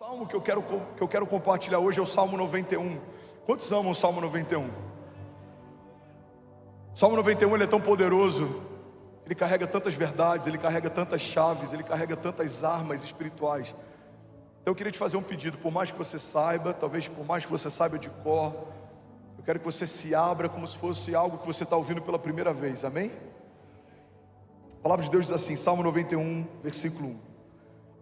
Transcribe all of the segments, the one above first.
salmo que eu quero compartilhar hoje é o Salmo 91. Quantos amam o Salmo 91? O Salmo 91 ele é tão poderoso, ele carrega tantas verdades, ele carrega tantas chaves, ele carrega tantas armas espirituais. Então eu queria te fazer um pedido, por mais que você saiba, talvez por mais que você saiba de cor, eu quero que você se abra como se fosse algo que você está ouvindo pela primeira vez, amém? A palavra de Deus diz assim, Salmo 91, versículo 1.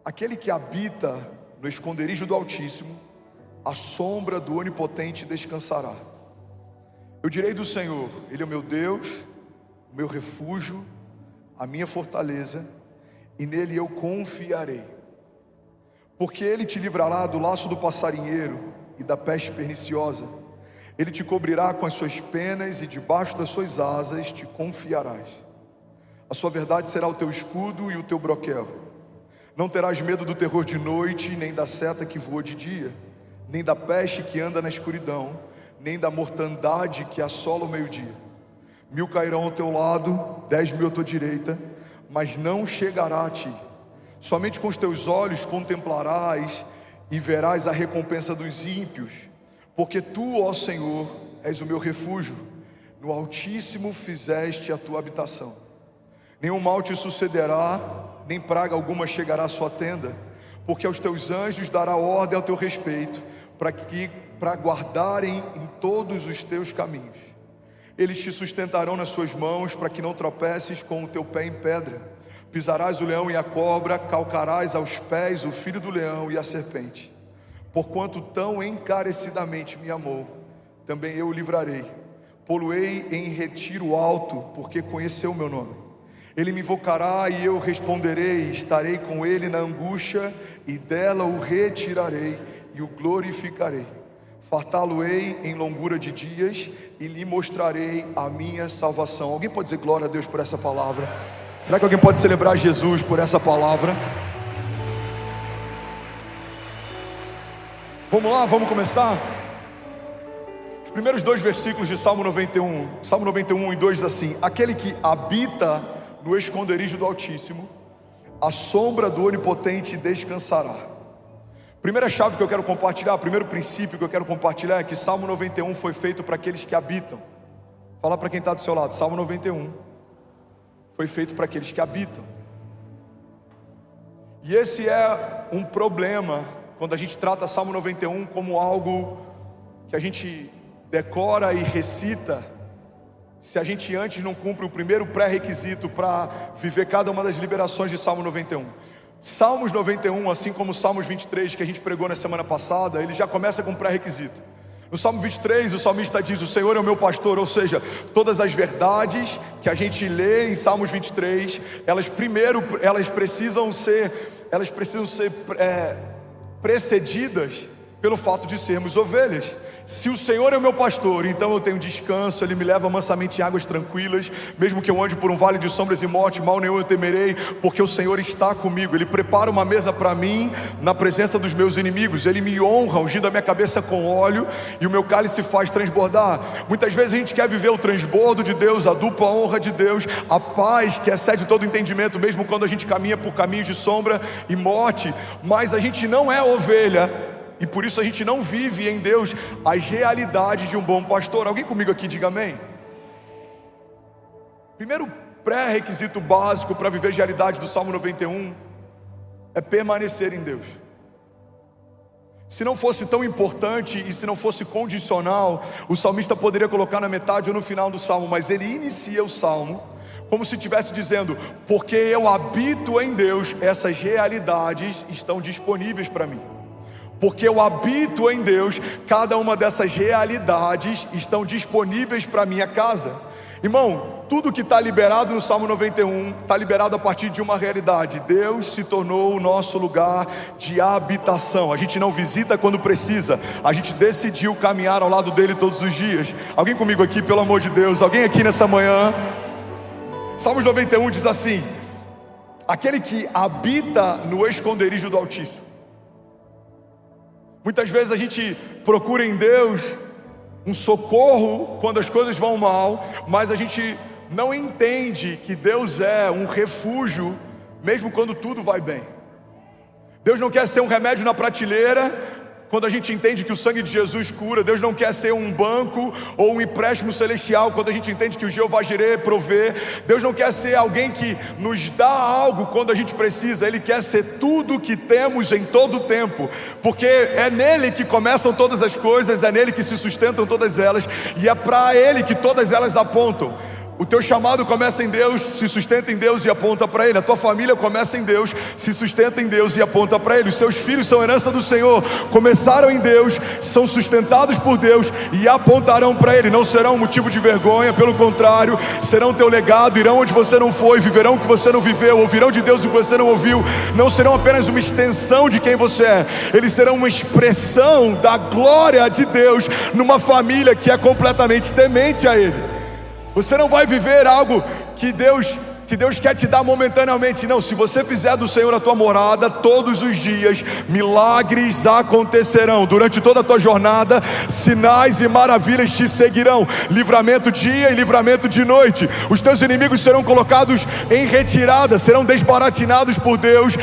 Aquele que habita no esconderijo do Altíssimo, a sombra do Onipotente descansará. Eu direi do Senhor, Ele é o meu Deus, o meu refúgio, a minha fortaleza, e nele eu confiarei. Porque Ele te livrará do laço do passarinheiro e da peste perniciosa. Ele te cobrirá com as suas penas e debaixo das suas asas te confiarás. A sua verdade será o teu escudo e o teu broquel. Não terás medo do terror de noite, nem da seta que voa de dia, nem da peste que anda na escuridão, nem da mortandade que assola o meio-dia. 1000 cairão ao teu lado, 10.000 à tua direita, mas não chegará a ti. Somente com os teus olhos contemplarás e verás a recompensa dos ímpios, porque tu, ó Senhor, és o meu refúgio, no Altíssimo fizeste a tua habitação. Nenhum mal te sucederá, nem praga alguma chegará à sua tenda, porque aos teus anjos dará ordem ao teu respeito, para guardarem em todos os teus caminhos. Eles te sustentarão nas suas mãos, para que não tropeces com o teu pé em pedra. Pisarás o leão e a cobra, calcarás aos pés o filho do leão e a serpente. Porquanto tão encarecidamente me amou, também eu o livrarei. Pô-lo-ei em retiro alto, porque conheceu o meu nome. Ele me invocará e eu responderei, estarei com ele na angústia e dela o retirarei e o glorificarei. Fartá-lo-ei em longura de dias e lhe mostrarei a minha salvação. Alguém pode dizer glória a Deus por essa palavra? Será que alguém pode celebrar Jesus por essa palavra? Vamos lá, vamos começar? Os primeiros 2 versículos de Salmo 91, Salmo 91 e 2 diz assim: aquele que habita no esconderijo do Altíssimo, a sombra do Onipotente descansará. Primeira chave que eu quero compartilhar, primeiro princípio que eu quero compartilhar é que Salmo 91 foi feito para aqueles que habitam. Fala para quem está do seu lado, Salmo 91 foi feito para aqueles que habitam. E esse é um problema quando a gente trata Salmo 91 como algo que a gente decora e recita, se a gente antes não cumpre o primeiro pré-requisito para viver cada uma das liberações de Salmo 91. Salmos 91, assim como Salmos 23 que a gente pregou na semana passada, ele já começa com um pré-requisito. No Salmo 23 o salmista diz: o Senhor é o meu pastor, ou seja, todas as verdades que a gente lê em Salmos 23, elas precisam ser precedidas pelo fato de sermos ovelhas. Se o Senhor é o meu pastor, então eu tenho descanso, Ele me leva mansamente em águas tranquilas. Mesmo que eu ande por um vale de sombras e morte, mal nenhum eu temerei, porque o Senhor está comigo. Ele prepara uma mesa para mim na presença dos meus inimigos. Ele me honra, ungindo a minha cabeça com óleo, e o meu cálice faz transbordar. Muitas vezes a gente quer viver o transbordo de Deus, a dupla honra de Deus, a paz que excede todo entendimento, mesmo quando a gente caminha por caminhos de sombra e morte. Mas a gente não é ovelha, e por isso a gente não vive em Deus as realidades de um bom pastor. Alguém comigo aqui diga amém? Primeiro pré-requisito básico para viver as realidades do Salmo 91 é permanecer em Deus. Se não fosse tão importante e se não fosse condicional, o salmista poderia colocar na metade ou no final do salmo, mas ele inicia o salmo como se estivesse dizendo: porque eu habito em Deus, essas realidades estão disponíveis para mim. Porque eu habito em Deus, cada uma dessas realidades estão disponíveis para a minha casa. Irmão, tudo que está liberado no Salmo 91 está liberado a partir de uma realidade: Deus se tornou o nosso lugar de habitação. A gente não visita quando precisa, a gente decidiu caminhar ao lado dele todos os dias. Alguém comigo aqui, pelo amor de Deus? Alguém aqui nessa manhã? Salmos 91 diz assim: aquele que habita no esconderijo do Altíssimo. Muitas vezes a gente procura em Deus um socorro quando as coisas vão mal, mas a gente não entende que Deus é um refúgio mesmo quando tudo vai bem. Deus não quer ser um remédio na prateleira, quando a gente entende que o sangue de Jesus cura. Deus não quer ser um banco ou um empréstimo celestial, quando a gente entende que o Jeová Jireh provê. Deus não quer ser alguém que nos dá algo quando a gente precisa. Ele quer ser tudo o que temos em todo o tempo, porque é nele que começam todas as coisas, é nele que se sustentam todas elas, e é para ele que todas elas apontam. O teu chamado começa em Deus, se sustenta em Deus e aponta para Ele. A tua família começa em Deus, se sustenta em Deus e aponta para Ele. Os seus filhos são herança do Senhor, começaram em Deus, são sustentados por Deus e apontarão para Ele. Não serão motivo de vergonha, pelo contrário, serão teu legado, irão onde você não foi, viverão o que você não viveu, ouvirão de Deus o que você não ouviu. Não serão apenas uma extensão de quem você é, eles serão uma expressão da glória de Deus numa família que é completamente temente a Ele. Você não vai viver algo que Deus quer te dar momentaneamente. Não, se você fizer do Senhor a tua morada, todos os dias milagres acontecerão. Durante toda a tua jornada, sinais e maravilhas te seguirão. Livramento dia e livramento de noite. Os teus inimigos serão colocados em retirada, serão desbaratinados por Deus,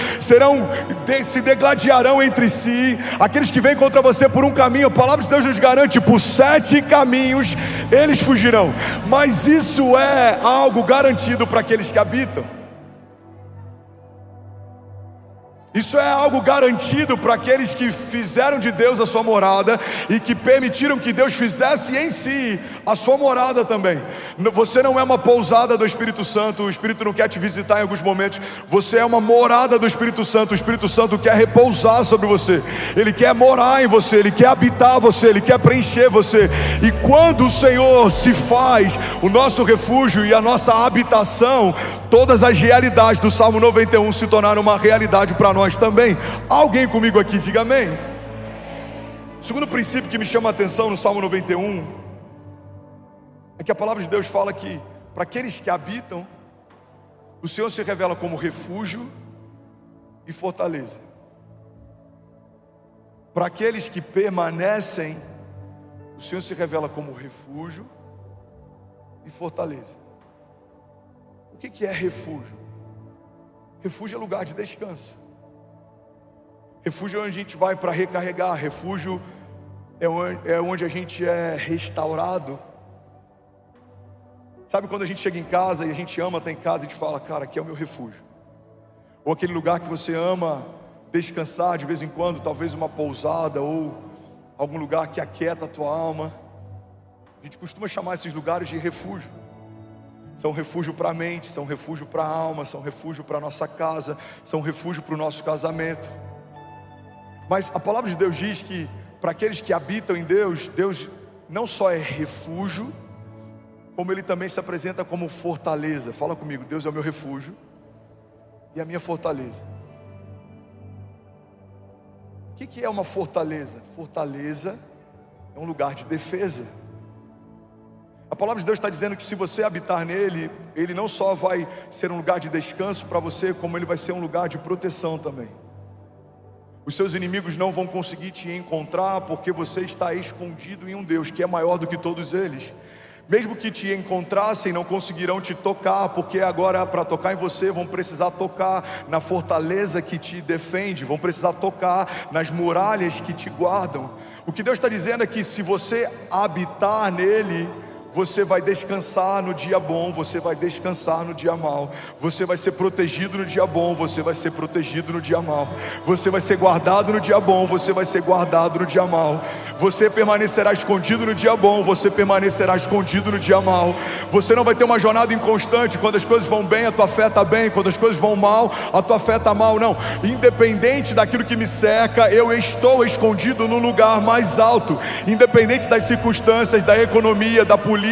se degladiarão entre si. Aqueles que vêm contra você por um caminho, a palavra de Deus nos garante, por 7 caminhos eles fugirão. Mas isso é algo garantido para aqueles que habitam. Isso é algo garantido para aqueles que fizeram de Deus a sua morada e que permitiram que Deus fizesse em si a sua morada também. Você não é uma pousada do Espírito Santo, o Espírito não quer te visitar em alguns momentos. Você é uma morada do Espírito Santo, o Espírito Santo quer repousar sobre você. Ele quer morar em você, Ele quer habitar você, Ele quer preencher você. E quando o Senhor se faz o nosso refúgio e a nossa habitação, todas as realidades do Salmo 91 se tornaram uma realidade para nós também. Alguém comigo aqui, diga amém. O segundo princípio que me chama a atenção no Salmo 91 é que a palavra de Deus fala que para aqueles que habitam, o Senhor se revela como refúgio e fortaleza. Para aqueles que permanecem, o Senhor se revela como refúgio e fortaleza. O que é refúgio? Refúgio é lugar de descanso. Refúgio é onde a gente vai para recarregar. Refúgio é onde a gente é restaurado. Sabe quando a gente chega em casa e a gente ama estar em casa e a gente fala, cara, aqui é o meu refúgio. Ou aquele lugar que você ama descansar de vez em quando, talvez uma pousada ou algum lugar que aquieta a tua alma. A gente costuma chamar esses lugares de refúgio. São refúgio para a mente, são refúgio para a alma, são refúgio para a nossa casa, são refúgio para o nosso casamento. Mas a palavra de Deus diz que para aqueles que habitam em Deus, Deus não só é refúgio, como Ele também se apresenta como fortaleza. Fala comigo, Deus é o meu refúgio e a minha fortaleza. O que é uma fortaleza? Fortaleza é um lugar de defesa. A palavra de Deus está dizendo que se você habitar nele, Ele não só vai ser um lugar de descanso para você, como Ele vai ser um lugar de proteção também. Os seus inimigos não vão conseguir te encontrar, porque você está escondido em um Deus que é maior do que todos eles. Mesmo que te encontrassem, não conseguirão te tocar, porque agora para tocar em você vão precisar tocar na fortaleza que te defende, vão precisar tocar nas muralhas que te guardam. O que Deus está dizendo é que se você habitar nele, você vai descansar no dia bom, você vai descansar no dia mau. Você vai ser protegido no dia bom, você vai ser protegido no dia mau. Você vai ser guardado no dia bom, você vai ser guardado no dia mau. Você permanecerá escondido no dia bom, você permanecerá escondido no dia mau. Você não vai ter uma jornada inconstante. Quando as coisas vão bem, a tua fé está bem. Quando as coisas vão mal, a tua fé está mal. Não, independente daquilo que me cerca, eu estou escondido no lugar mais alto. Independente das circunstâncias, da economia, da política,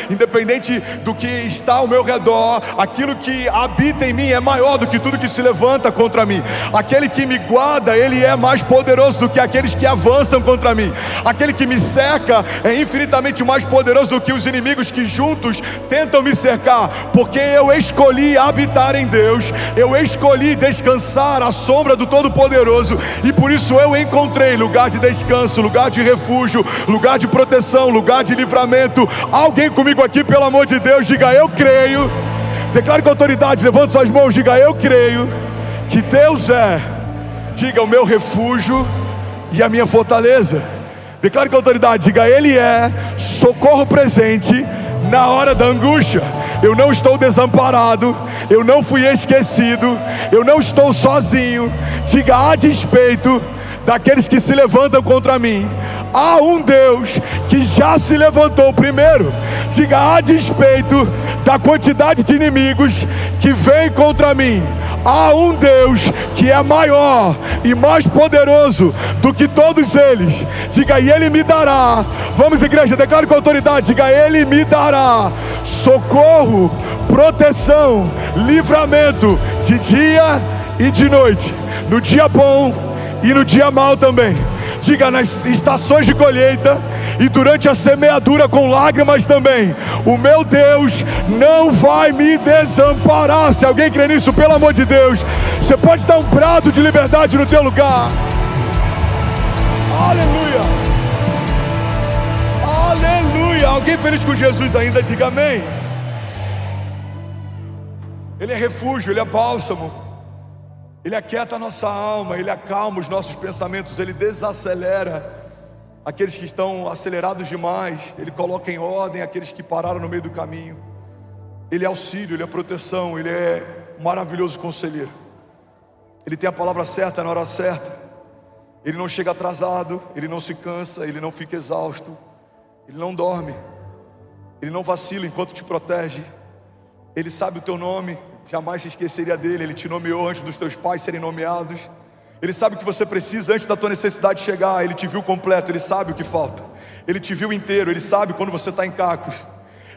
independente do que está ao meu redor, aquilo que habita em mim é maior do que tudo que se levanta contra mim. Aquele que me guarda, Ele é mais poderoso do que aqueles que avançam contra mim. Aquele que me cerca é infinitamente mais poderoso do que os inimigos que juntos tentam me cercar, porque eu escolhi habitar em Deus, eu escolhi descansar à sombra do Todo-Poderoso, e por isso eu encontrei lugar de descanso, lugar de refúgio, lugar de proteção, lugar de livramento. Alguém comigo aqui, pelo amor de Deus, diga eu creio. Declare com autoridade, levante suas mãos, diga eu creio que Deus é Diga: o meu refúgio e a minha fortaleza. Declare com autoridade, diga: Ele é socorro presente na hora da angústia. Eu não estou desamparado, eu não fui esquecido, eu não estou sozinho. Diga: a despeito daqueles que se levantam contra mim, há um Deus que já se levantou primeiro. Diga: a despeito da quantidade de inimigos que vem contra mim, há um Deus que é maior e mais poderoso do que todos eles. Diga: e Ele me dará. Vamos, igreja, declare com autoridade, diga: Ele me dará socorro, proteção, livramento de dia e de noite, no dia bom e no dia mau também. Diga: nas estações de colheita e durante a semeadura com lágrimas também, o meu Deus não vai me desamparar. Se alguém crê nisso, pelo amor de Deus, você pode dar um brado de liberdade no teu lugar. Aleluia, aleluia. Alguém feliz com Jesus ainda, diga amém. Ele é refúgio, Ele é bálsamo, Ele aquieta a nossa alma, Ele acalma os nossos pensamentos, Ele desacelera aqueles que estão acelerados demais, Ele coloca em ordem aqueles que pararam no meio do caminho. Ele é auxílio, Ele é proteção, Ele é um maravilhoso conselheiro. Ele tem a palavra certa na hora certa. Ele não chega atrasado, Ele não se cansa, Ele não fica exausto, Ele não dorme, Ele não vacila enquanto te protege. Ele sabe o teu nome, jamais se esqueceria dele. Ele te nomeou antes dos teus pais serem nomeados. Ele sabe o que você precisa antes da tua necessidade chegar. Ele te viu completo, Ele sabe o que falta. Ele te viu inteiro, Ele sabe quando você está em cacos.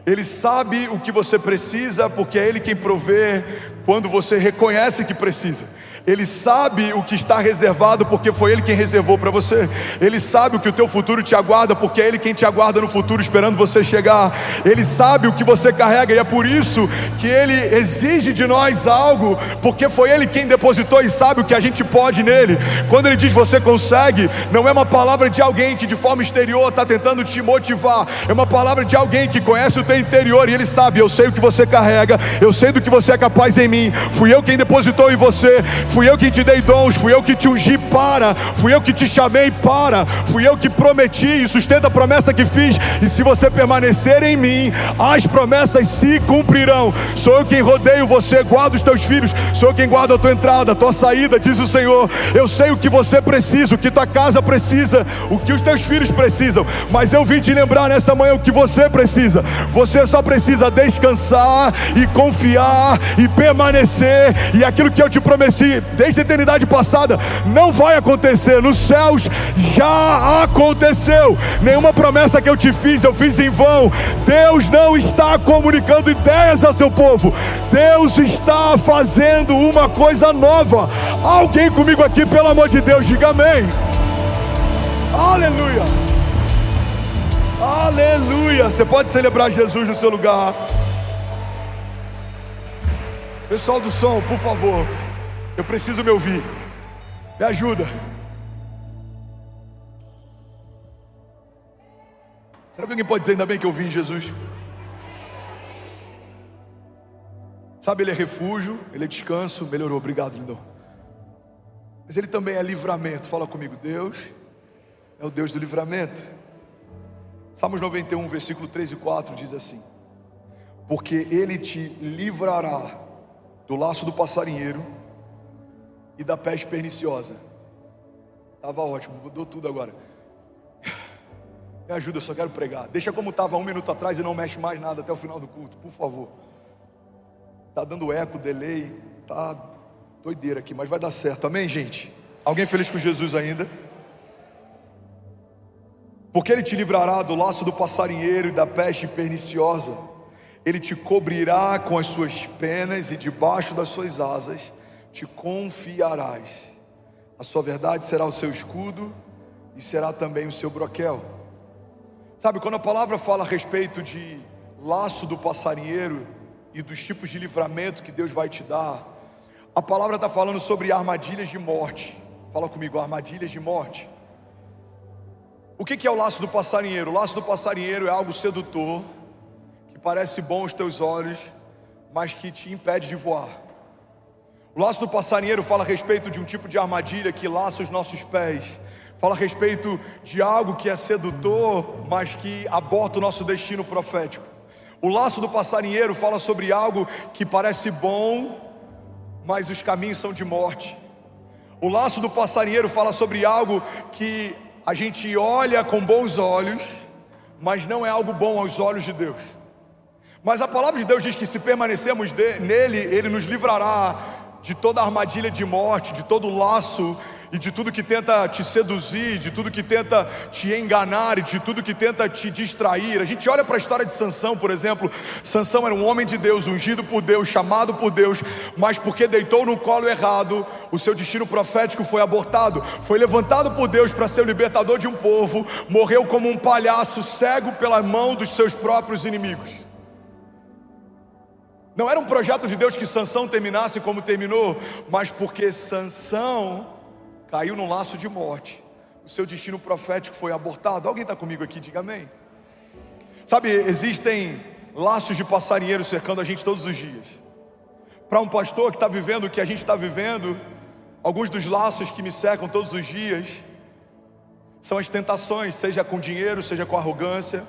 Ele sabe o que você precisa, porque é Ele quem provê quando você reconhece que precisa. Ele sabe o que está reservado, porque foi Ele quem reservou para você. Ele sabe o que o teu futuro te aguarda, porque é Ele quem te aguarda no futuro, esperando você chegar. Ele sabe o que você carrega, e é por isso que Ele exige de nós algo, porque foi Ele quem depositou e sabe o que a gente pode nele. Quando Ele diz você consegue, não é uma palavra de alguém que de forma exterior está tentando te motivar. É uma palavra de alguém que conhece o teu interior, e Ele sabe: eu sei o que você carrega, eu sei do que você é capaz em mim. Fui eu quem depositou em você, fui eu que te dei dons, fui eu que te ungi para, fui eu que te chamei para, fui eu que prometi e sustento a promessa que fiz. E se você permanecer em mim, as promessas se cumprirão. Sou eu quem rodeio você, guardo os teus filhos, sou eu quem guarda a tua entrada, a tua saída, diz o Senhor. Eu sei o que você precisa, o que tua casa precisa, o que os teus filhos precisam, mas eu vim te lembrar nessa manhã o que você precisa. Você só precisa descansar e confiar e permanecer, e aquilo que eu te prometi desde a eternidade passada não vai acontecer. Nos céus já aconteceu. Nenhuma promessa que eu te fiz, eu fiz em vão. Deus não está comunicando ideias ao seu povo. Deus está fazendo uma coisa nova. Alguém comigo aqui, pelo amor de Deus, diga amém. Aleluia, aleluia. Você pode celebrar Jesus no seu lugar. Pessoal do som, por favor, eu preciso me ouvir. Me ajuda. Será que alguém pode dizer ainda bem que eu vi em Jesus? Sabe, Ele é refúgio, Ele é descanso. Melhorou, obrigado, lindão. Mas Ele também é livramento. Fala comigo: Deus é o Deus do livramento. Salmos 91, versículo 3 e 4 diz assim: porque Ele te livrará do laço do passarinheiro e da peste perniciosa. Estava ótimo, mudou tudo agora. Me ajuda, eu só quero pregar. Deixa como estava 1 minuto atrás e não mexe mais nada até o final do culto, por favor. Está dando eco, delay, tá doideira aqui, mas vai dar certo, amém, gente? Alguém feliz com Jesus ainda? Porque Ele te livrará do laço do passarinheiro e da peste perniciosa. Ele te cobrirá com as suas penas e debaixo das suas asas te confiarás. A sua verdade será o seu escudo e será também o seu broquel. Sabe, quando a palavra fala a respeito de laço do passarinheiro e dos tipos de livramento que Deus vai te dar, a palavra está falando sobre armadilhas de morte. Fala comigo: armadilhas de morte. O que é o laço do passarinheiro? O laço do passarinheiro é algo sedutor, que parece bom aos teus olhos, mas que te impede de voar. O laço do passarinheiro fala a respeito de um tipo de armadilha que laça os nossos pés. Fala a respeito de algo que é sedutor, mas que aborta o nosso destino profético. O laço do passarinheiro fala sobre algo que parece bom, mas os caminhos são de morte. O laço do passarinheiro fala sobre algo que a gente olha com bons olhos, mas não é algo bom aos olhos de Deus. Mas a palavra de Deus diz que se permanecermos nele, Ele nos livrará de toda armadilha de morte, de todo laço e de tudo que tenta te seduzir, de tudo que tenta te enganar e de tudo que tenta te distrair. A gente olha para a história de Sansão, por exemplo. Sansão era um homem de Deus, ungido por Deus, chamado por Deus, mas porque deitou no colo errado, o seu destino profético foi abortado. Foi levantado por Deus para ser o libertador de um povo, morreu como um palhaço, cego pela mão dos seus próprios inimigos. Não era um projeto de Deus que Sansão terminasse como terminou, mas porque Sansão caiu num laço de morte, o seu destino profético foi abortado. Alguém está comigo aqui? Diga amém. Sabe, existem laços de passarinheiro cercando a gente todos os dias. Para um pastor que está vivendo o que a gente está vivendo, alguns dos laços que me cercam todos os dias são as tentações, seja com dinheiro, seja com arrogância.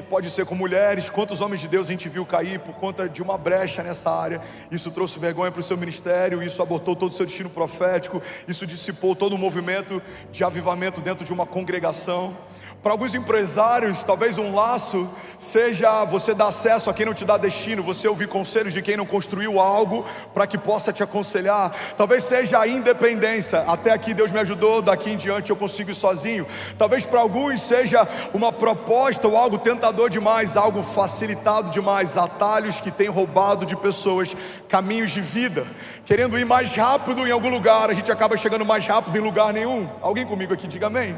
Pode ser com mulheres. Quantos homens de Deus a gente viu cair por conta de uma brecha nessa área? Isso trouxe vergonha para o seu ministério, isso abortou todo o seu destino profético, isso dissipou todo o movimento de avivamento dentro de uma congregação. Para alguns empresários, talvez um laço seja você dar acesso a quem não te dá destino, você ouvir conselhos de quem não construiu algo para que possa te aconselhar. Talvez seja a independência. Até aqui Deus me ajudou, daqui em diante eu consigo ir sozinho. Talvez para alguns seja uma proposta ou algo tentador demais, algo facilitado demais, atalhos que têm roubado de pessoas caminhos de vida, querendo ir mais rápido em algum lugar, a gente acaba chegando mais rápido em lugar nenhum. Alguém comigo aqui? Diga amém.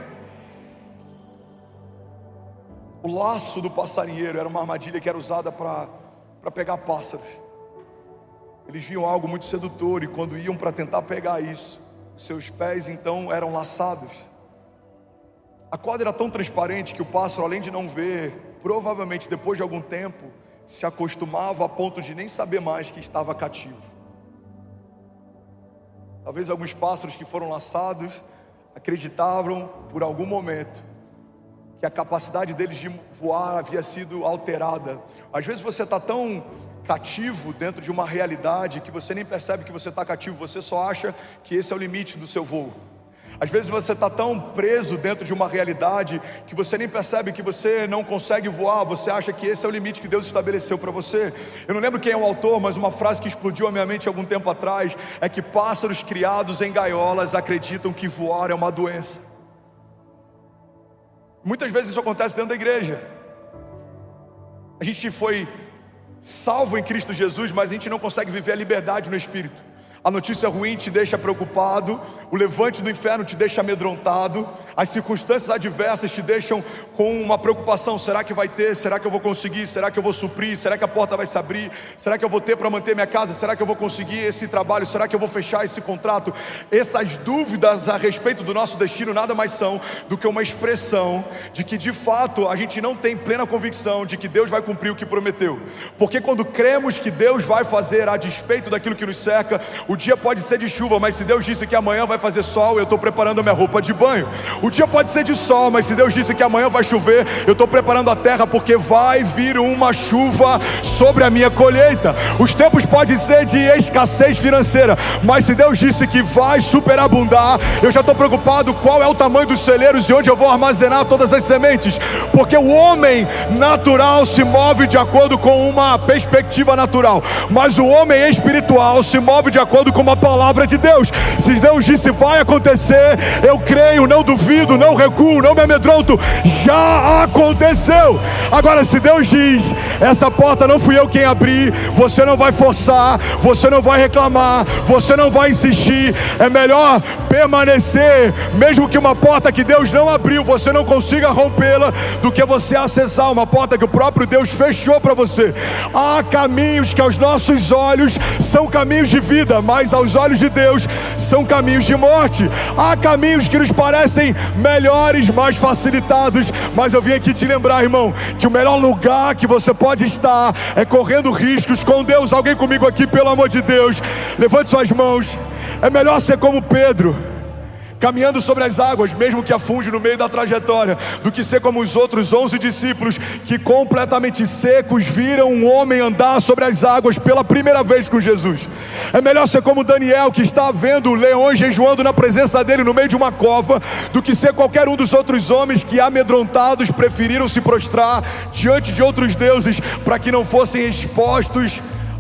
O laço do passarinheiro era uma armadilha que era usada para pegar pássaros. Eles viam algo muito sedutor e quando iam para tentar pegar isso, seus pés então eram laçados. A corda era tão transparente que o pássaro, além de não ver, provavelmente depois de algum tempo, se acostumava a ponto de nem saber mais que estava cativo. Talvez alguns pássaros que foram laçados acreditavam por algum momento que a capacidade deles de voar havia sido alterada. Às vezes você está tão cativo dentro de uma realidade que você nem percebe que você está cativo, você só acha que esse é o limite do seu voo. Às vezes você está tão preso dentro de uma realidade que você nem percebe que você não consegue voar, você acha que esse é o limite que Deus estabeleceu para você. Eu não lembro quem é o autor, mas uma frase que explodiu a minha mente algum tempo atrás é que pássaros criados em gaiolas acreditam que voar é uma doença. Muitas vezes isso acontece dentro da igreja. A gente foi salvo em Cristo Jesus, mas a gente não consegue viver a liberdade no Espírito. A notícia ruim te deixa preocupado, o levante do inferno te deixa amedrontado, as circunstâncias adversas te deixam com uma preocupação: será que vai ter? Será que eu vou conseguir? Será que eu vou suprir? Será que a porta vai se abrir? Será que eu vou ter para manter minha casa? Será que eu vou conseguir esse trabalho? Será que eu vou fechar esse contrato? Essas dúvidas a respeito do nosso destino nada mais são do que uma expressão de que de fato a gente não tem plena convicção de que Deus vai cumprir o que prometeu. Porque quando cremos que Deus vai fazer a despeito daquilo que nos cerca, o dia pode ser de chuva, mas se Deus disse que amanhã vai fazer sol, eu estou preparando a minha roupa de banho. O dia pode ser de sol, mas se Deus disse que amanhã vai chover, eu estou preparando a terra, porque vai vir uma chuva sobre a minha colheita. Os tempos podem ser de escassez financeira, mas se Deus disse que vai superabundar, eu já estou preocupado qual é o tamanho dos celeiros e onde eu vou armazenar todas as sementes. Porque o homem natural se move de acordo com uma perspectiva natural, mas o homem espiritual se move de acordo com uma palavra de Deus. Se Deus disse vai acontecer, eu creio, não duvido, não recuo, não me amedronto. Já aconteceu. Agora, se Deus diz essa porta não fui eu quem abri, você não vai forçar, você não vai reclamar, você não vai insistir. É melhor permanecer, mesmo que uma porta que Deus não abriu, você não consiga rompê-la, do que você acessar uma porta que o próprio Deus fechou para você. Há caminhos que aos nossos olhos são caminhos de vida, mas aos olhos de Deus são caminhos de morte. Há caminhos que nos parecem melhores, mais facilitados, mas eu vim aqui te lembrar, irmão, que o melhor lugar que você pode estar é correndo riscos com Deus. Alguém comigo aqui, pelo amor de Deus, levante suas mãos. É melhor ser como Pedro, caminhando sobre as águas, mesmo que afunde no meio da trajetória, do que ser como os outros 11 discípulos, que completamente secos viram um homem andar sobre as águas pela primeira vez com Jesus. É melhor ser como Daniel, que está vendo leões jejuando na presença dele no meio de uma cova, do que ser qualquer um dos outros homens que, amedrontados, preferiram se prostrar diante de outros deuses, para que não fossem expostos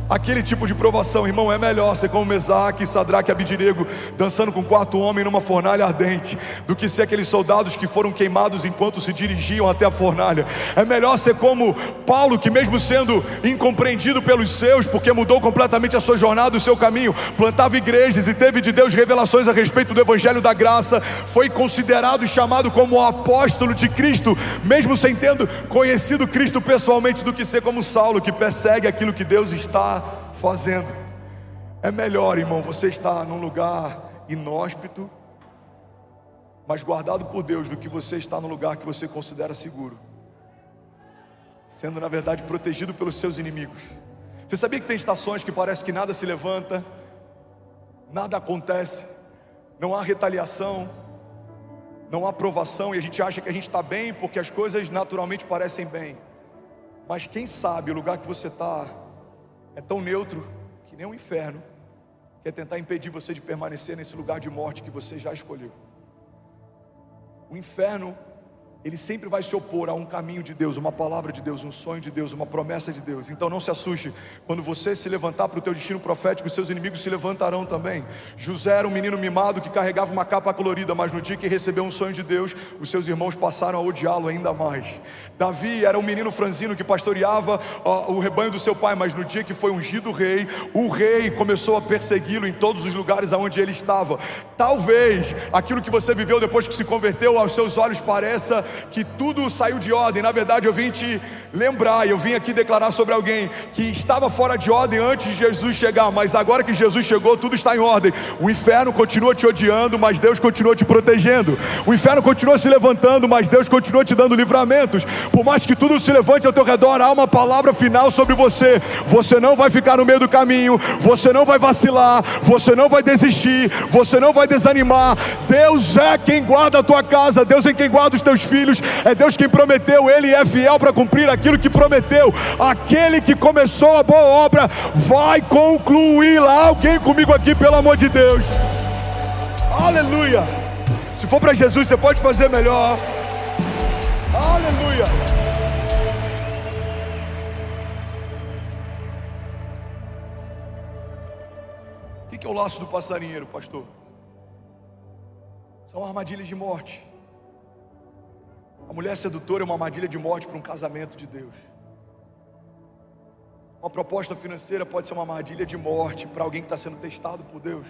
aquele tipo de provação. Irmão, é melhor ser como Mesaque, Sadraque e Abidinego, dançando com o quarto homem numa fornalha ardente, do que ser aqueles soldados que foram queimados enquanto se dirigiam até a fornalha. É melhor ser como Paulo, que mesmo sendo incompreendido pelos seus, porque mudou completamente a sua jornada, o seu caminho, plantava igrejas e teve de Deus revelações a respeito do evangelho da graça, foi considerado e chamado como o apóstolo de Cristo, mesmo sem tendo conhecido Cristo pessoalmente, do que ser como Saulo, que persegue aquilo que Deus está fazendo. É melhor, irmão, você estar num lugar inóspito, mas guardado por Deus, do que você estar num lugar que você considera seguro, sendo na verdade protegido pelos seus inimigos. Você sabia que tem estações que parece que nada se levanta, nada acontece, não há retaliação, não há provação, e a gente acha que a gente está bem porque as coisas naturalmente parecem bem, mas quem sabe o lugar que você está é tão neutro que nem o inferno quer tentar impedir você de permanecer nesse lugar de morte que você já escolheu. O inferno, ele sempre vai se opor a um caminho de Deus, uma palavra de Deus, um sonho de Deus, uma promessa de Deus. Então não se assuste, quando você se levantar para o teu destino profético, os seus inimigos se levantarão também. José era um menino mimado que carregava uma capa colorida, mas no dia que recebeu um sonho de Deus, os seus irmãos passaram a odiá-lo ainda mais. Davi era um menino franzino que pastoreava o rebanho do seu pai, mas no dia que foi ungido rei, o rei começou a persegui-lo em todos os lugares aonde ele estava. Talvez aquilo que você viveu depois que se converteu, aos seus olhos pareça que tudo saiu de ordem. Na verdade, eu vim te lembrar, eu vim aqui declarar sobre alguém que estava fora de ordem antes de Jesus chegar, mas agora que Jesus chegou, tudo está em ordem. O inferno continua te odiando, mas Deus continua te protegendo. O inferno continua se levantando, mas Deus continua te dando livramentos. Por mais que tudo se levante ao teu redor, há uma palavra final sobre você. Você não vai ficar no meio do caminho, você não vai vacilar, você não vai desistir, você não vai desanimar. Deus é quem guarda a tua casa, Deus é quem guarda os teus filhos, é Deus quem prometeu, Ele é fiel para cumprir aquilo que prometeu. Aquele que começou a boa obra vai concluí-la. Alguém comigo aqui, pelo amor de Deus? Aleluia! Se for para Jesus, você pode fazer melhor. Aleluia! O que é o laço do passarinheiro, pastor? São armadilhas de morte. A mulher sedutora é uma armadilha de morte para um casamento de Deus. Uma proposta financeira pode ser uma armadilha de morte para alguém que está sendo testado por Deus.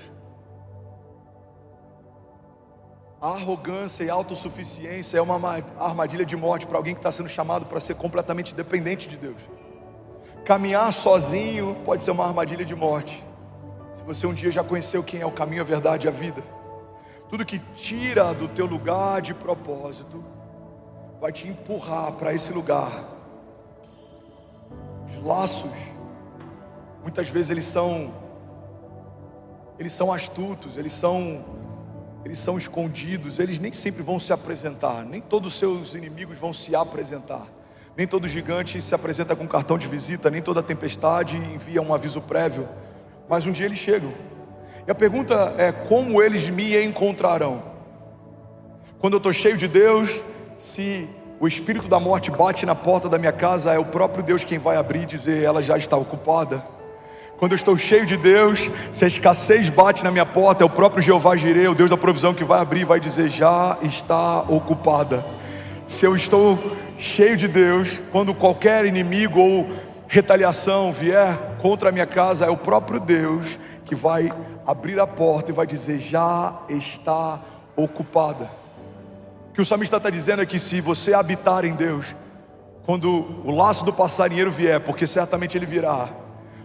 A arrogância e a autossuficiência é uma armadilha de morte para alguém que está sendo chamado para ser completamente dependente de Deus. Caminhar sozinho pode ser uma armadilha de morte, se você um dia já conheceu quem é o caminho, a verdade e a vida. Tudo que tira do teu lugar de propósito vai te empurrar para esse lugar. Os laços, muitas vezes eles são astutos, eles são escondidos, eles nem sempre vão se apresentar, nem todos os seus inimigos vão se apresentar, nem todo gigante se apresenta com cartão de visita, nem toda tempestade envia um aviso prévio, mas um dia eles chegam. E a pergunta é: como eles me encontrarão? Quando eu estou cheio de Deus, se o espírito da morte bate na porta da minha casa, é o próprio Deus quem vai abrir e dizer: ela já está ocupada. Quando eu estou cheio de Deus, se a escassez bate na minha porta, é o próprio Jeová Jireh, o Deus da provisão, que vai abrir e vai dizer: já está ocupada. Se eu estou cheio de Deus, quando qualquer inimigo ou retaliação vier contra a minha casa, é o próprio Deus que vai abrir a porta e vai dizer: já está ocupada. O que o salmista está dizendo é que se você habitar em Deus, quando o laço do passarinheiro vier, porque certamente ele virá,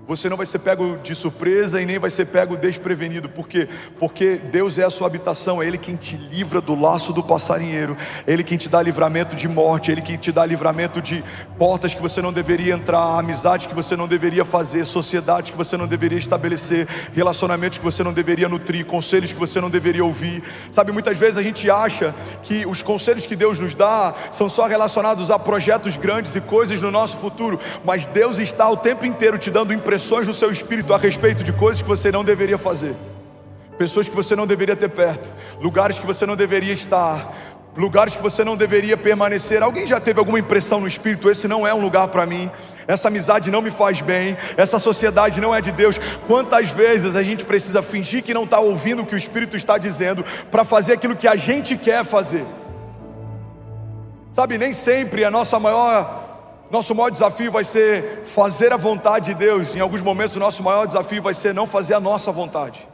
Você não vai ser pego de surpresa e nem vai ser pego desprevenido. Por quê? Porque Deus é a sua habitação. É Ele quem te livra do laço do passarinheiro. É Ele quem te dá livramento de morte. É Ele quem te dá livramento de portas que você não deveria entrar, amizades que você não deveria fazer, sociedades que você não deveria estabelecer, relacionamentos que você não deveria nutrir, conselhos que você não deveria ouvir. Sabe, muitas vezes a gente acha que os conselhos que Deus nos dá são só relacionados a projetos grandes e coisas no nosso futuro. Mas Deus está o tempo inteiro te dando impressões no seu espírito a respeito de coisas que você não deveria fazer, pessoas que você não deveria ter perto, lugares que você não deveria estar, lugares que você não deveria permanecer. Alguém já teve alguma impressão no espírito: esse não é um lugar para mim, essa amizade não me faz bem, essa sociedade não é de Deus? Quantas vezes a gente precisa fingir que não está ouvindo o que o Espírito está dizendo para fazer aquilo que a gente quer fazer? Sabe, nem sempre nosso maior desafio vai ser fazer a vontade de Deus. Em alguns momentos o nosso maior desafio vai ser não fazer a nossa vontade.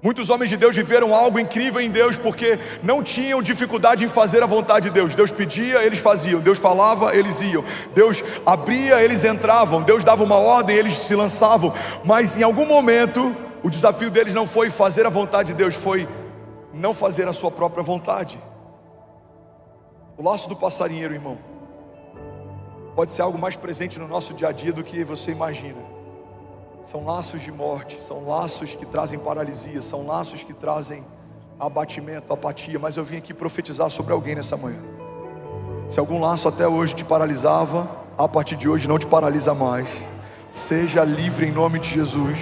Muitos homens de Deus viveram algo incrível em Deus porque não tinham dificuldade em fazer a vontade de Deus. Deus pedia, eles faziam. Deus falava, eles iam. Deus abria, eles entravam. Deus dava uma ordem, eles se lançavam. Mas em algum momento o desafio deles não foi fazer a vontade de Deus, foi não fazer a sua própria vontade. O laço do passarinheiro, irmão, pode ser algo mais presente no nosso dia a dia do que você imagina. São laços de morte, são laços que trazem paralisia, são laços que trazem abatimento, apatia. Mas eu vim aqui profetizar sobre alguém nessa manhã. Se algum laço até hoje te paralisava, a partir de hoje não te paralisa mais. Seja livre em nome de Jesus.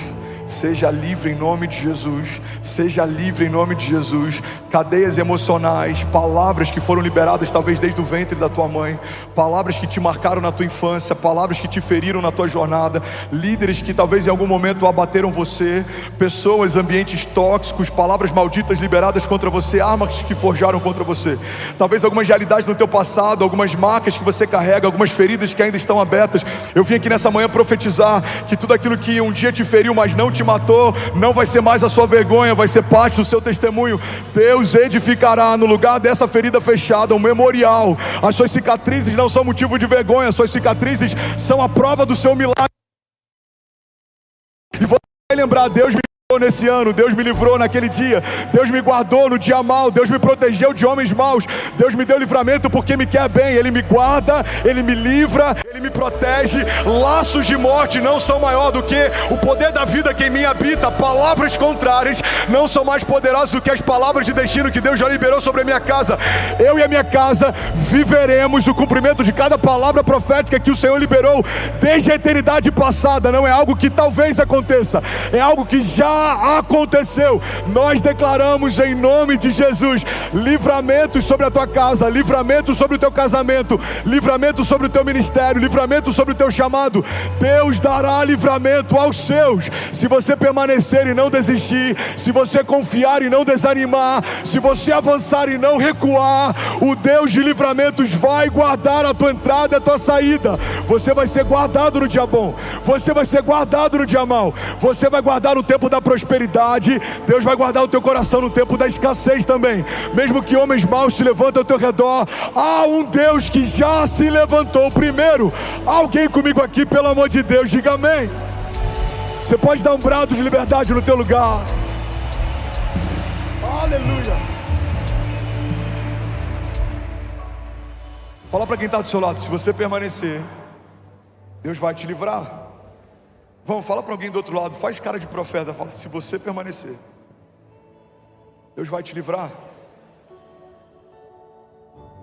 Seja livre em nome de Jesus. Seja livre em nome de Jesus. Cadeias emocionais, palavras que foram liberadas talvez desde o ventre da tua mãe, palavras que te marcaram na tua infância, palavras que te feriram na tua jornada, líderes que talvez em algum momento abateram você, pessoas, ambientes tóxicos, palavras malditas liberadas contra você, armas que forjaram contra você, talvez algumas realidades no teu passado, algumas marcas que você carrega, algumas feridas que ainda estão abertas. Eu vim aqui nessa manhã profetizar que tudo aquilo que um dia te feriu, mas não te matou, não vai ser mais a sua vergonha, vai ser parte do seu testemunho. Deus edificará no lugar dessa ferida fechada um memorial. As suas cicatrizes não são motivo de vergonha, as suas cicatrizes são a prova do seu milagre. E você vai lembrar: Deus me livrou nesse ano, Deus me livrou naquele dia, Deus me guardou no dia mau, Deus me protegeu de homens maus, Deus me deu livramento porque me quer bem. Ele me guarda, Ele me livra, Ele me protege. Laços de morte não são maior do que o poder da vida que em mim habita. Palavras contrárias não são mais poderosas do que as palavras de destino que Deus já liberou sobre a minha casa. Eu e a minha casa viveremos o cumprimento de cada palavra profética que o Senhor liberou desde a eternidade passada. Não é algo que talvez aconteça, é algo que já aconteceu. Nós declaramos em nome de Jesus livramento sobre a tua casa, livramento sobre o teu casamento, livramento sobre o teu ministério, livramento sobre o teu chamado. Deus dará livramento aos seus, se você permanecer e não desistir, se você confiar e não desanimar, se você avançar e não recuar. O Deus de livramentos vai guardar a tua entrada e a tua saída. Você vai ser guardado no dia bom, você vai ser guardado no dia mau, você vai guardar no tempo da prosperidade. Deus vai guardar o teu coração no tempo da escassez também. Mesmo que homens maus se levantem ao teu redor, há um Deus que já se levantou primeiro. Alguém comigo aqui, pelo amor de Deus, diga amém. Você pode dar um brado de liberdade no teu lugar. Aleluia. Fala para quem está do seu lado: se você permanecer, Deus vai te livrar. Vamos, fala para alguém do outro lado, faz cara de profeta, fala: se você permanecer, Deus vai te livrar.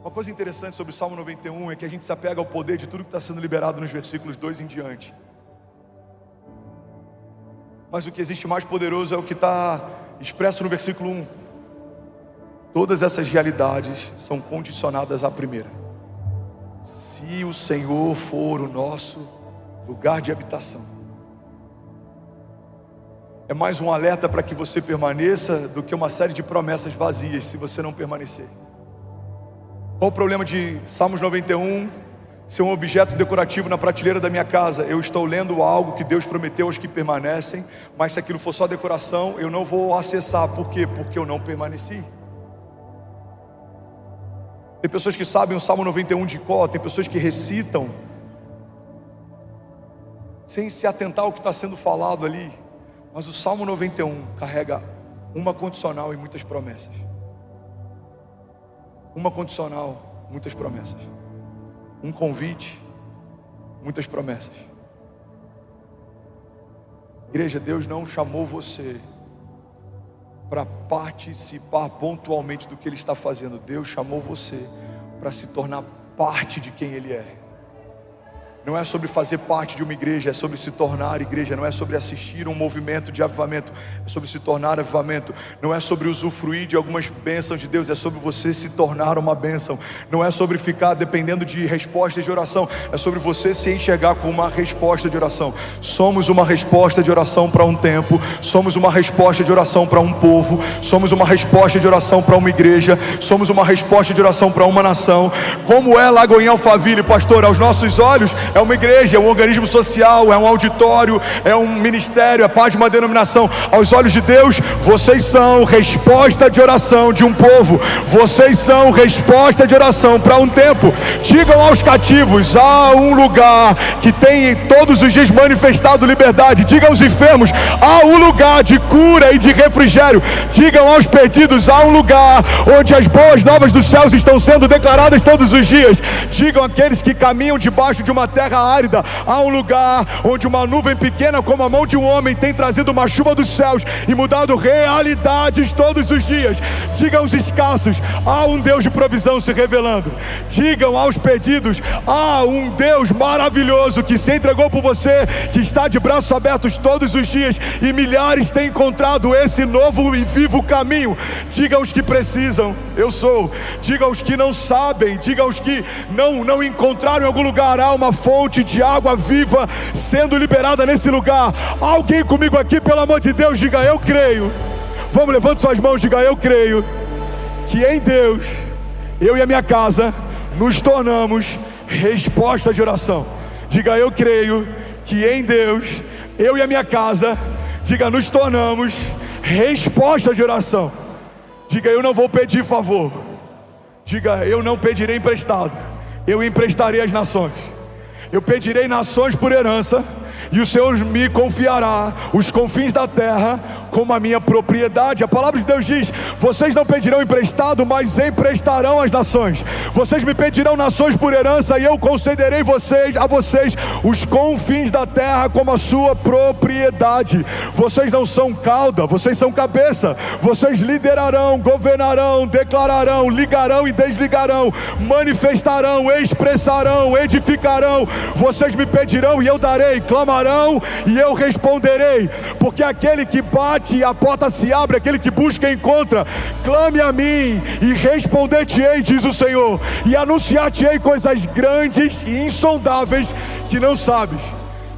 Uma coisa interessante sobre o Salmo 91 é que a gente se apega ao poder de tudo que está sendo liberado nos versículos 2 em diante. Mas o que existe mais poderoso é o que está expresso no versículo 1. Todas essas realidades são condicionadas à primeira: se o Senhor for o nosso lugar de habitação. É mais um alerta para que você permaneça do que uma série de promessas vazias se você não permanecer. Qual o problema de Salmos 91 ser um objeto decorativo na prateleira da minha casa? Eu estou lendo algo que Deus prometeu aos que permanecem, mas se aquilo for só decoração, eu não vou acessar. Por quê? Porque eu não permaneci. Tem pessoas que sabem o Salmo 91 de cor, tem pessoas que recitam sem se atentar ao que está sendo falado ali. Mas o Salmo 91 carrega uma condicional e muitas promessas. Uma condicional, muitas promessas. Um convite, muitas promessas. Igreja, Deus não chamou você para participar pontualmente do que Ele está fazendo. Deus chamou você para se tornar parte de quem Ele é. Não é sobre fazer parte de uma igreja, é sobre se tornar igreja. Não é sobre assistir um movimento de avivamento, é sobre se tornar avivamento. Não é sobre usufruir de algumas bênçãos de Deus, é sobre você se tornar uma bênção. Não é sobre ficar dependendo de respostas de oração, é sobre você se enxergar como uma resposta de oração. Somos uma resposta de oração para um tempo, somos uma resposta de oração para um povo, somos uma resposta de oração para uma igreja, somos uma resposta de oração para uma nação. Como é Lagoinha Alphaville, pastor? Aos nossos olhos é uma igreja, é um organismo social, é um auditório, é um ministério, é parte de uma denominação. Aos olhos de Deus, vocês são resposta de oração de um povo. Vocês são resposta de oração para um tempo. Digam aos cativos: há um lugar que tem todos os dias manifestado liberdade. Digam aos enfermos: há um lugar de cura e de refrigério. Digam aos perdidos: há um lugar onde as boas novas dos céus estão sendo declaradas todos os dias. Digam àqueles que caminham debaixo de uma terra árida: há um lugar onde uma nuvem pequena como a mão de um homem tem trazido uma chuva dos céus e mudado realidades todos os dias. Digam aos escassos: há um Deus de provisão se revelando. Digam aos perdidos: há um Deus maravilhoso que se entregou por você, que está de braços abertos todos os dias, e milhares têm encontrado esse novo e vivo caminho. Digam aos que precisam: eu sou. Digam aos que não sabem, digam aos que não encontraram em algum lugar: há uma fonte de água viva sendo liberada nesse lugar. Alguém comigo aqui, pelo amor de Deus, diga: eu creio. Vamos, levante suas mãos, diga: eu creio que em Deus, eu e a minha casa nos tornamos resposta de oração. Diga: eu creio que em Deus, eu e a minha casa, diga, nos tornamos resposta de oração. Diga: eu não vou pedir favor. Diga: eu não pedirei emprestado, eu emprestarei às nações. Eu pedirei nações por herança, e o Senhor me confiará os confins da terra como a minha propriedade. A palavra de Deus diz: vocês não pedirão emprestado, mas emprestarão às nações. Vocês me pedirão nações por herança, e eu concederei a vocês os confins da terra como a sua propriedade. Vocês não são cauda, vocês são cabeça. Vocês liderarão, governarão, declararão, ligarão e desligarão, manifestarão, expressarão, edificarão. Vocês me pedirão e eu darei, clamarão e eu responderei. Porque aquele que bate e a porta se abre, aquele que busca encontra. Clame a mim e responder-te-ei, diz o Senhor, e anunciar-te-ei coisas grandes e insondáveis que não sabes.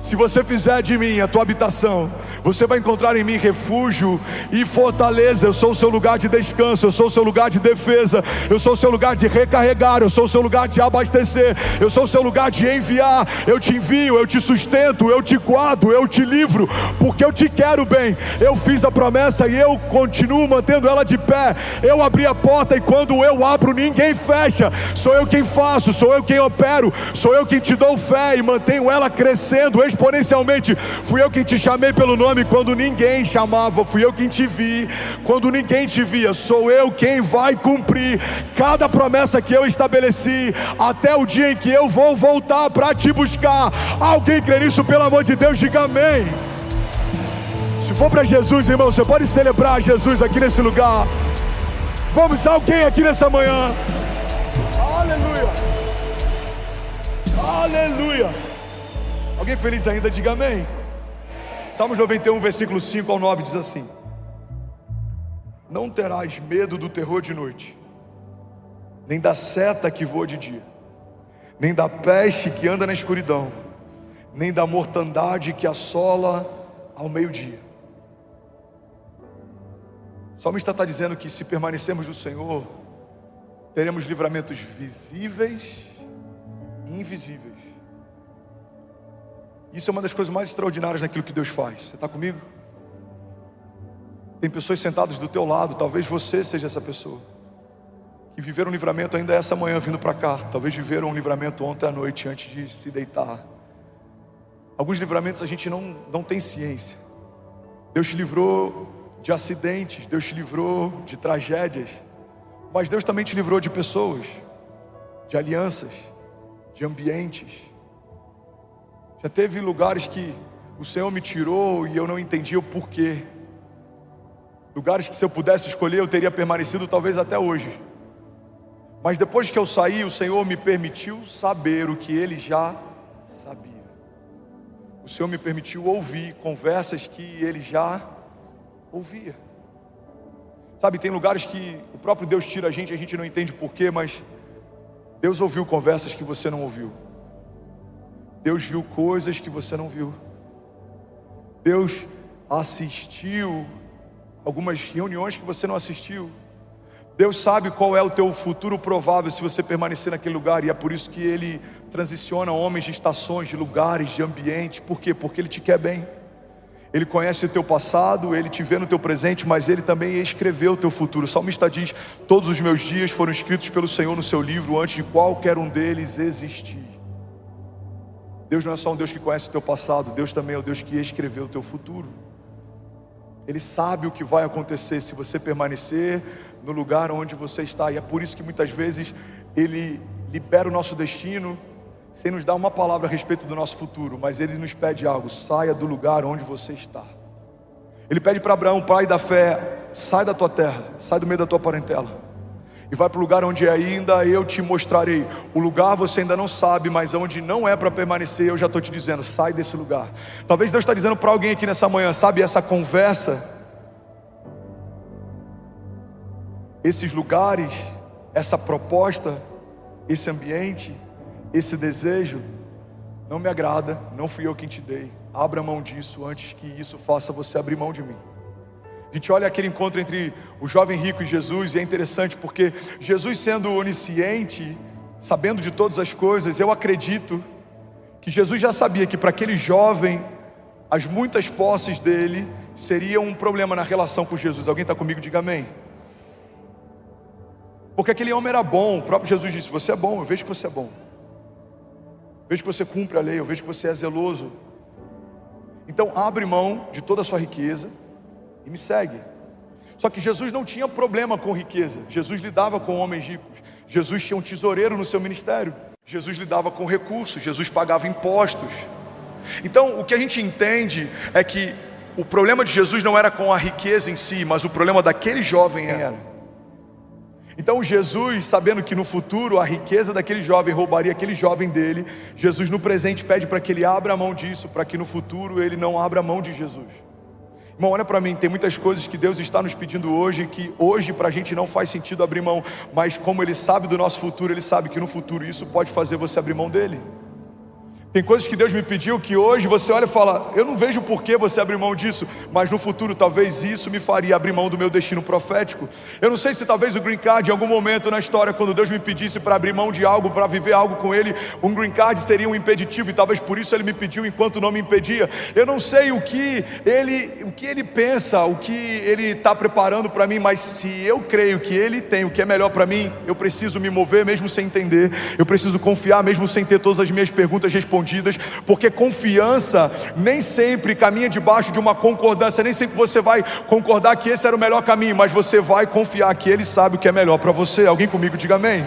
Se você fizer de mim a tua habitação, você vai encontrar em mim refúgio e fortaleza. Eu sou o seu lugar de descanso, eu sou o seu lugar de defesa, eu sou o seu lugar de recarregar, eu sou o seu lugar de abastecer, eu sou o seu lugar de enviar. Eu te envio, eu te sustento, eu te guardo, eu te livro, porque eu te quero bem. Eu fiz a promessa e eu continuo mantendo ela de pé. Eu abri a porta e quando eu abro ninguém fecha. Sou eu quem faço, sou eu quem opero, sou eu quem te dou fé e mantenho ela crescendo exponencialmente. Fui eu quem te chamei pelo nome quando ninguém chamava, fui eu quem te vi quando ninguém te via. Sou eu quem vai cumprir cada promessa que eu estabeleci, até o dia em que eu vou voltar para te buscar. Alguém crê nisso, pelo amor de Deus? Diga amém. Se for para Jesus, irmão, você pode celebrar Jesus aqui nesse lugar. Vamos, alguém aqui nessa manhã. Aleluia, aleluia. Alguém feliz ainda? Diga amém. Salmos 91, versículo 5 ao 9 diz assim: não terás medo do terror de noite, nem da seta que voa de dia, nem da peste que anda na escuridão, nem da mortandade que assola ao meio-dia. O salmista está dizendo que se permanecermos no Senhor, teremos livramentos visíveis e invisíveis. Isso é uma das coisas mais extraordinárias naquilo que Deus faz. Você está comigo? Tem pessoas sentadas do teu lado, talvez você seja essa pessoa, que viveram um livramento ainda essa manhã vindo para cá. Talvez viveram um livramento ontem à noite antes de se deitar. Alguns livramentos a gente não tem ciência. Deus te livrou de acidentes, Deus te livrou de tragédias, mas Deus também te livrou de pessoas, de alianças, de ambientes. Já teve lugares que o Senhor me tirou e eu não entendia o porquê. Lugares que, se eu pudesse escolher, eu teria permanecido talvez até hoje. Mas depois que eu saí, o Senhor me permitiu saber o que Ele já sabia. O Senhor me permitiu ouvir conversas que Ele já ouvia. Sabe, tem lugares que o próprio Deus tira a gente não entende porquê, mas Deus ouviu conversas que você não ouviu. Deus viu coisas que você não viu. Deus assistiu algumas reuniões que você não assistiu. Deus sabe qual é o teu futuro provável se você permanecer naquele lugar, e é por isso que Ele transiciona homens de estações, de lugares, de ambientes. Por quê? Porque Ele te quer bem. Ele conhece o teu passado, Ele te vê no teu presente, mas Ele também escreveu o teu futuro. O salmista diz: todos os meus dias foram escritos pelo Senhor no seu livro, antes de qualquer um deles existir. Deus não é só um Deus que conhece o teu passado, Deus também é o Deus que escreveu o teu futuro. Ele sabe o que vai acontecer se você permanecer no lugar onde você está. E é por isso que muitas vezes Ele libera o nosso destino sem nos dar uma palavra a respeito do nosso futuro, mas Ele nos pede algo: saia do lugar onde você está. Ele pede para Abraão, pai da fé: sai da tua terra, sai do meio da tua parentela e vai para o lugar onde ainda eu te mostrarei. O lugar você ainda não sabe, mas onde não é para permanecer, eu já estou te dizendo: sai desse lugar. Talvez Deus está dizendo para alguém aqui nessa manhã, sabe, essa conversa, esses lugares, essa proposta, esse ambiente, esse desejo, não me agrada, não fui eu quem te dei. Abra mão disso antes que isso faça você abrir mão de mim. A gente olha aquele encontro entre o jovem rico e Jesus, e é interessante porque Jesus, sendo onisciente, sabendo de todas as coisas, eu acredito que Jesus já sabia que para aquele jovem, as muitas posses dele seriam um problema na relação com Jesus. Alguém está comigo? Diga amém. Porque aquele homem era bom. O próprio Jesus disse: você é bom, eu vejo que você é bom, vejo que você cumpre a lei, eu vejo que você é zeloso. Então abre mão de toda a sua riqueza e me segue. Só que Jesus não tinha problema com riqueza. Jesus lidava com homens ricos. Jesus tinha um tesoureiro no seu ministério. Jesus lidava com recursos. Jesus pagava impostos. Então o que a gente entende é que o problema de Jesus não era com a riqueza em si, mas o problema daquele jovem era. Então Jesus, sabendo que no futuro a riqueza daquele jovem roubaria aquele jovem dele, Jesus no presente pede para que ele abra mão disso, para que no futuro ele não abra mão de Jesus. Irmão, olha para mim, tem muitas coisas que Deus está nos pedindo hoje, que hoje para a gente não faz sentido abrir mão, mas como Ele sabe do nosso futuro, Ele sabe que no futuro isso pode fazer você abrir mão dele. Tem coisas que Deus me pediu que hoje você olha e fala: eu não vejo por que você abrir mão disso, mas no futuro talvez isso me faria abrir mão do meu destino profético. Eu não sei se talvez o green card, em algum momento na história, quando Deus me pedisse para abrir mão de algo, para viver algo com Ele, um green card seria um impeditivo, e talvez por isso Ele me pediu enquanto não me impedia. Eu não sei o que Ele pensa, o que Ele está preparando para mim, mas se eu creio que Ele tem o que é melhor para mim, eu preciso me mover mesmo sem entender, eu preciso confiar mesmo sem ter todas as minhas perguntas respondidas, porque confiança nem sempre caminha debaixo de uma concordância. Nem sempre você vai concordar que esse era o melhor caminho, mas você vai confiar que Ele sabe o que é melhor para você. Alguém comigo? Diga amém.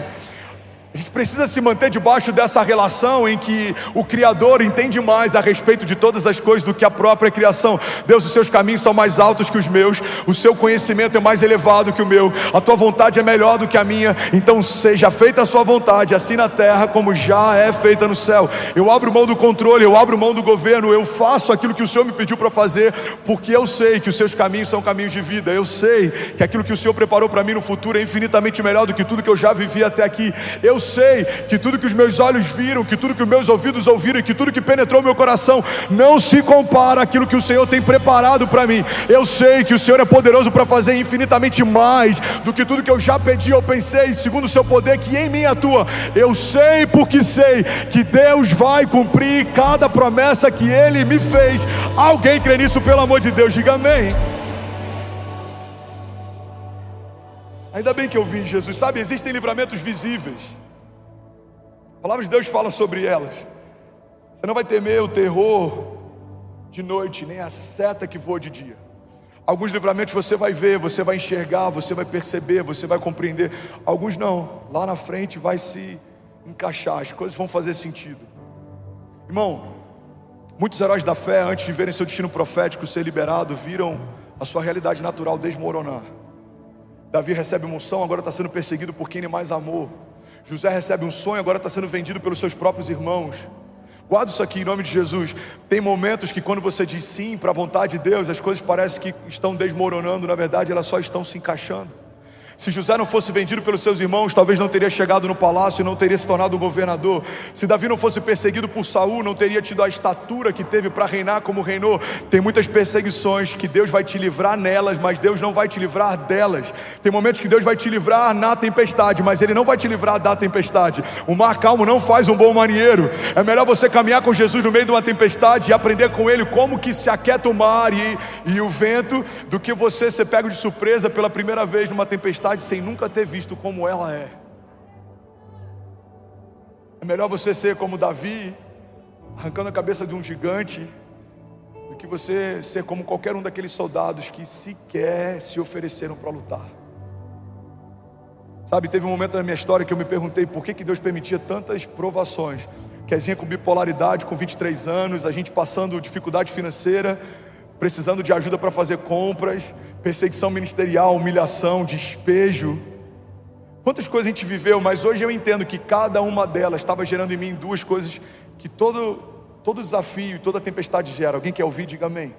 A gente precisa se manter debaixo dessa relação em que o Criador entende mais a respeito de todas as coisas do que a própria criação. Deus, os seus caminhos são mais altos que os meus, o seu conhecimento é mais elevado que o meu, a tua vontade é melhor do que a minha, então seja feita a sua vontade, assim na terra como já é feita no céu. Eu abro mão do controle, eu abro mão do governo, eu faço aquilo que o Senhor me pediu para fazer, porque eu sei que os seus caminhos são caminhos de vida. Eu sei que aquilo que o Senhor preparou para mim no futuro é infinitamente melhor do que tudo que eu já vivi até aqui. Eu sei que tudo que os meus olhos viram, que tudo que os meus ouvidos ouviram, e que tudo que penetrou meu coração não se compara àquilo que o Senhor tem preparado para mim. Eu sei que o Senhor é poderoso para fazer infinitamente mais do que tudo que eu já pedi ou pensei, segundo o seu poder que em mim atua. Eu sei, porque sei que Deus vai cumprir cada promessa que Ele me fez. Alguém crê nisso, pelo amor de Deus? Diga amém. Ainda bem que eu vim, Jesus. Sabe, existem livramentos visíveis. A palavra de Deus fala sobre elas. Você não vai temer o terror de noite, nem a seta que voa de dia. Alguns livramentos você vai ver, você vai enxergar, você vai perceber, você vai compreender. Alguns não, lá na frente vai se encaixar, as coisas vão fazer sentido. Irmão, muitos heróis da fé, antes de verem seu destino profético ser liberado, viram a sua realidade natural desmoronar. Davi recebe uma unção, agora está sendo perseguido por quem ele mais amou. José recebe um sonho, agora está sendo vendido pelos seus próprios irmãos. Guarda isso aqui em nome de Jesus. Tem momentos que quando você diz sim para a vontade de Deus, as coisas parecem que estão desmoronando, na verdade elas só estão se encaixando. Se José não fosse vendido pelos seus irmãos, talvez não teria chegado no palácio e não teria se tornado um governador. Se Davi não fosse perseguido por Saul, não teria tido a estatura que teve para reinar como reinou. Tem muitas perseguições que Deus vai te livrar nelas, mas Deus não vai te livrar delas. Tem momentos que Deus vai te livrar na tempestade, mas Ele não vai te livrar da tempestade. O mar calmo não faz um bom marinheiro. É melhor você caminhar com Jesus no meio de uma tempestade e aprender com Ele como que se aquieta o mar e o vento, do que você ser pego de surpresa pela primeira vez numa tempestade sem nunca ter visto como ela é. É melhor você ser como Davi, arrancando a cabeça de um gigante, do que você ser como qualquer um daqueles soldados que sequer se ofereceram para lutar. Sabe, teve um momento na minha história que eu me perguntei por que Deus permitia tantas provações. Kezinha com bipolaridade, com 23 anos, a gente passando dificuldade financeira, precisando de ajuda para fazer compras, perseguição ministerial, humilhação, despejo. Quantas coisas a gente viveu, mas hoje eu entendo que cada uma delas estava gerando em mim duas coisas que todo desafio, toda tempestade gera. Alguém quer ouvir? Diga amém.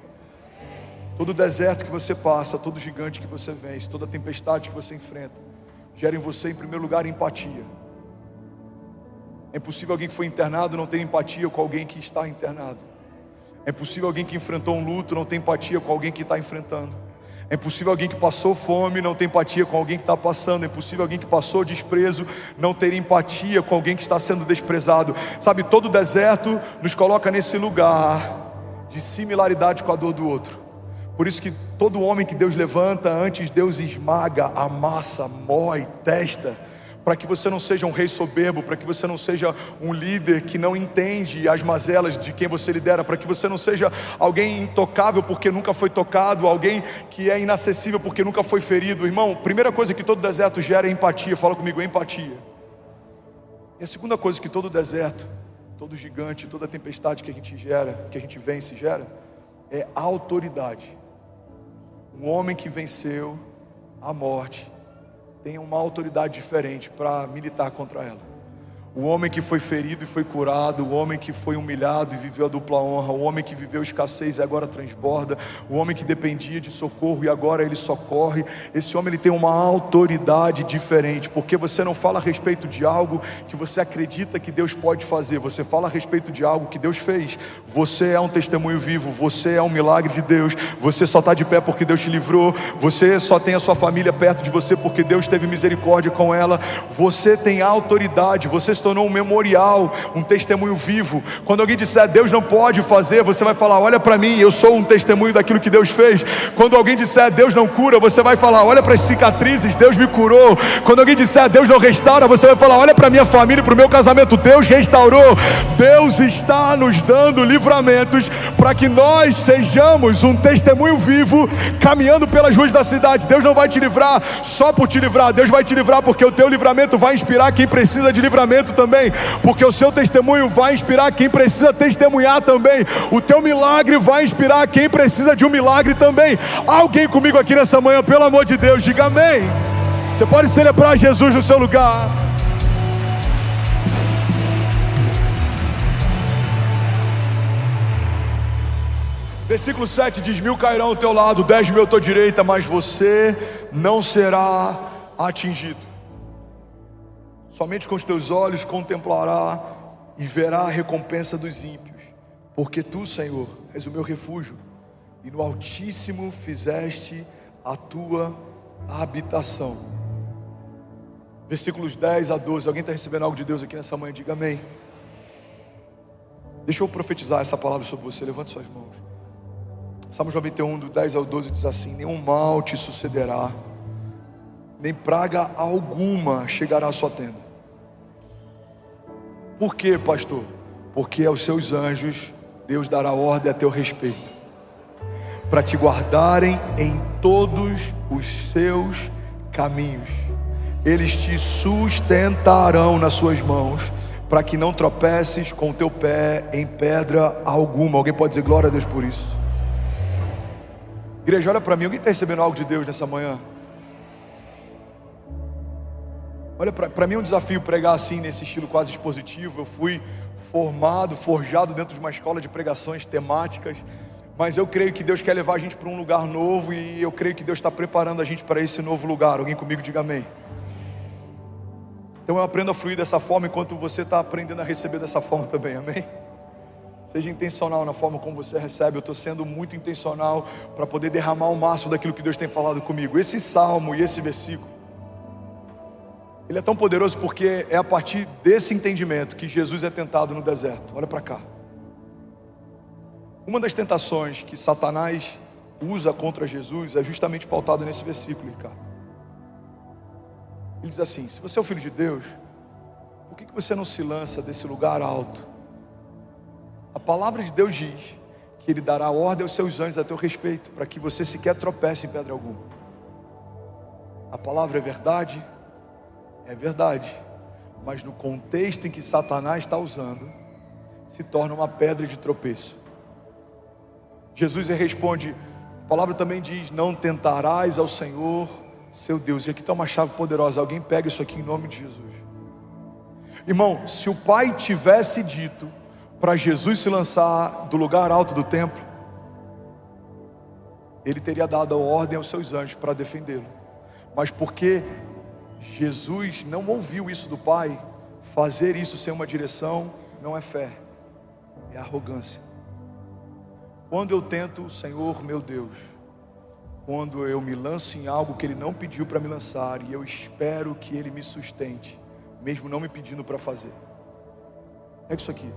Todo deserto que você passa, todo gigante que você vence, toda tempestade que você enfrenta, gera em você, em primeiro lugar, empatia. É impossível alguém que foi internado não ter empatia com alguém que está internado. É impossível alguém que enfrentou um luto não ter empatia com alguém que está enfrentando. É impossível alguém que passou fome não ter empatia com alguém que está passando. É impossível alguém que passou desprezo não ter empatia com alguém que está sendo desprezado. Sabe, todo deserto nos coloca nesse lugar de similaridade com a dor do outro. Por isso que todo homem que Deus levanta, antes Deus esmaga, amassa, mói, testa, para que você não seja um rei soberbo, para que você não seja um líder que não entende as mazelas de quem você lidera, para que você não seja alguém intocável porque nunca foi tocado, alguém que é inacessível porque nunca foi ferido. Irmão, primeira coisa que todo deserto gera é empatia. Fala comigo, empatia. E a segunda coisa que todo deserto, todo gigante, toda tempestade que a gente gera, que a gente vence gera, é autoridade. Um homem que venceu a morte tem uma autoridade diferente para militar contra ela. O homem que foi ferido e foi curado, o homem que foi humilhado e viveu a dupla honra, o homem que viveu escassez e agora transborda, o homem que dependia de socorro e agora ele socorre. Esse homem ele tem uma autoridade diferente, porque você não fala a respeito de algo que você acredita que Deus pode fazer, você fala a respeito de algo que Deus fez. Você é um testemunho vivo, você é um milagre de Deus, você só está de pé porque Deus te livrou, você só tem a sua família perto de você porque Deus teve misericórdia com ela. Você tem autoridade, você se tornou um memorial, um testemunho vivo. Quando alguém disser Deus não pode fazer, você vai falar, olha para mim, eu sou um testemunho daquilo que Deus fez. Quando alguém disser Deus não cura, você vai falar, olha para as cicatrizes, Deus me curou. Quando alguém disser Deus não restaura, você vai falar, olha para minha família, para o meu casamento, Deus restaurou. Deus está nos dando livramentos para que nós sejamos um testemunho vivo, caminhando pelas ruas da cidade. Deus não vai te livrar só por te livrar, Deus vai te livrar porque o teu livramento vai inspirar quem precisa de livramento também, porque o seu testemunho vai inspirar quem precisa testemunhar também. O teu milagre vai inspirar quem precisa de um milagre também. Alguém comigo aqui nessa manhã, pelo amor de Deus, diga amém. Você pode celebrar Jesus no seu lugar. Versículo 7 diz, 1000 cairão ao teu lado, 10.000 à tua direita, mas você não será atingido. Somente com os teus olhos contemplará e verá a recompensa dos ímpios, porque tu, Senhor, és o meu refúgio, e no Altíssimo fizeste a tua habitação. Versículos 10 a 12, alguém está recebendo algo de Deus aqui nessa manhã? Diga amém. Deixa eu profetizar essa palavra sobre você, levante suas mãos. Salmo 91, do 10 ao 12 diz assim, nenhum mal te sucederá, nem praga alguma chegará à sua tenda. Por quê, pastor? porque aos seus anjos Deus dará ordem a teu respeito, para te guardarem em todos os seus caminhos. Eles te sustentarão nas suas mãos, para que não tropeces com o teu pé em pedra alguma. Alguém pode dizer glória a Deus por isso? Igreja, olha para mim. Alguém está recebendo algo de Deus nessa manhã? Olha, para mim é um desafio pregar assim, nesse estilo quase expositivo. Eu fui forjado dentro de uma escola de pregações temáticas, mas eu creio que Deus quer levar a gente para um lugar novo, e eu creio que Deus está preparando a gente para esse novo lugar. Alguém comigo diga amém. Então eu aprendo a fluir dessa forma, enquanto você está aprendendo a receber dessa forma também, amém? Seja intencional na forma como você recebe. Eu estou sendo muito intencional para poder derramar o máximo daquilo que Deus tem falado comigo. Esse salmo e esse versículo, ele é tão poderoso porque é a partir desse entendimento que Jesus é tentado no deserto. Olha para cá. Uma das tentações que Satanás usa contra Jesus é justamente pautada nesse versículo, Ricardo. Ele diz assim: se você é o filho de Deus, por que você não se lança desse lugar alto? A palavra de Deus diz que Ele dará ordem aos seus anjos a teu respeito, para que você sequer tropece em pedra alguma. A palavra é verdade, mas no contexto em que Satanás está usando, se torna uma pedra de tropeço. Jesus responde, a palavra também diz: não tentarás ao Senhor seu Deus. E aqui está uma chave poderosa. Alguém pega isso aqui em nome de Jesus. Irmão, se o Pai tivesse dito para Jesus se lançar do lugar alto do templo, Ele teria dado a ordem aos seus anjos para defendê-lo. Mas porque Jesus não ouviu isso do Pai, fazer isso sem uma direção não é fé, é arrogância. Quando eu tento, Senhor meu Deus, quando eu me lanço em algo que Ele não pediu para me lançar, e eu espero que Ele me sustente, mesmo não me pedindo para fazer. É isso aqui.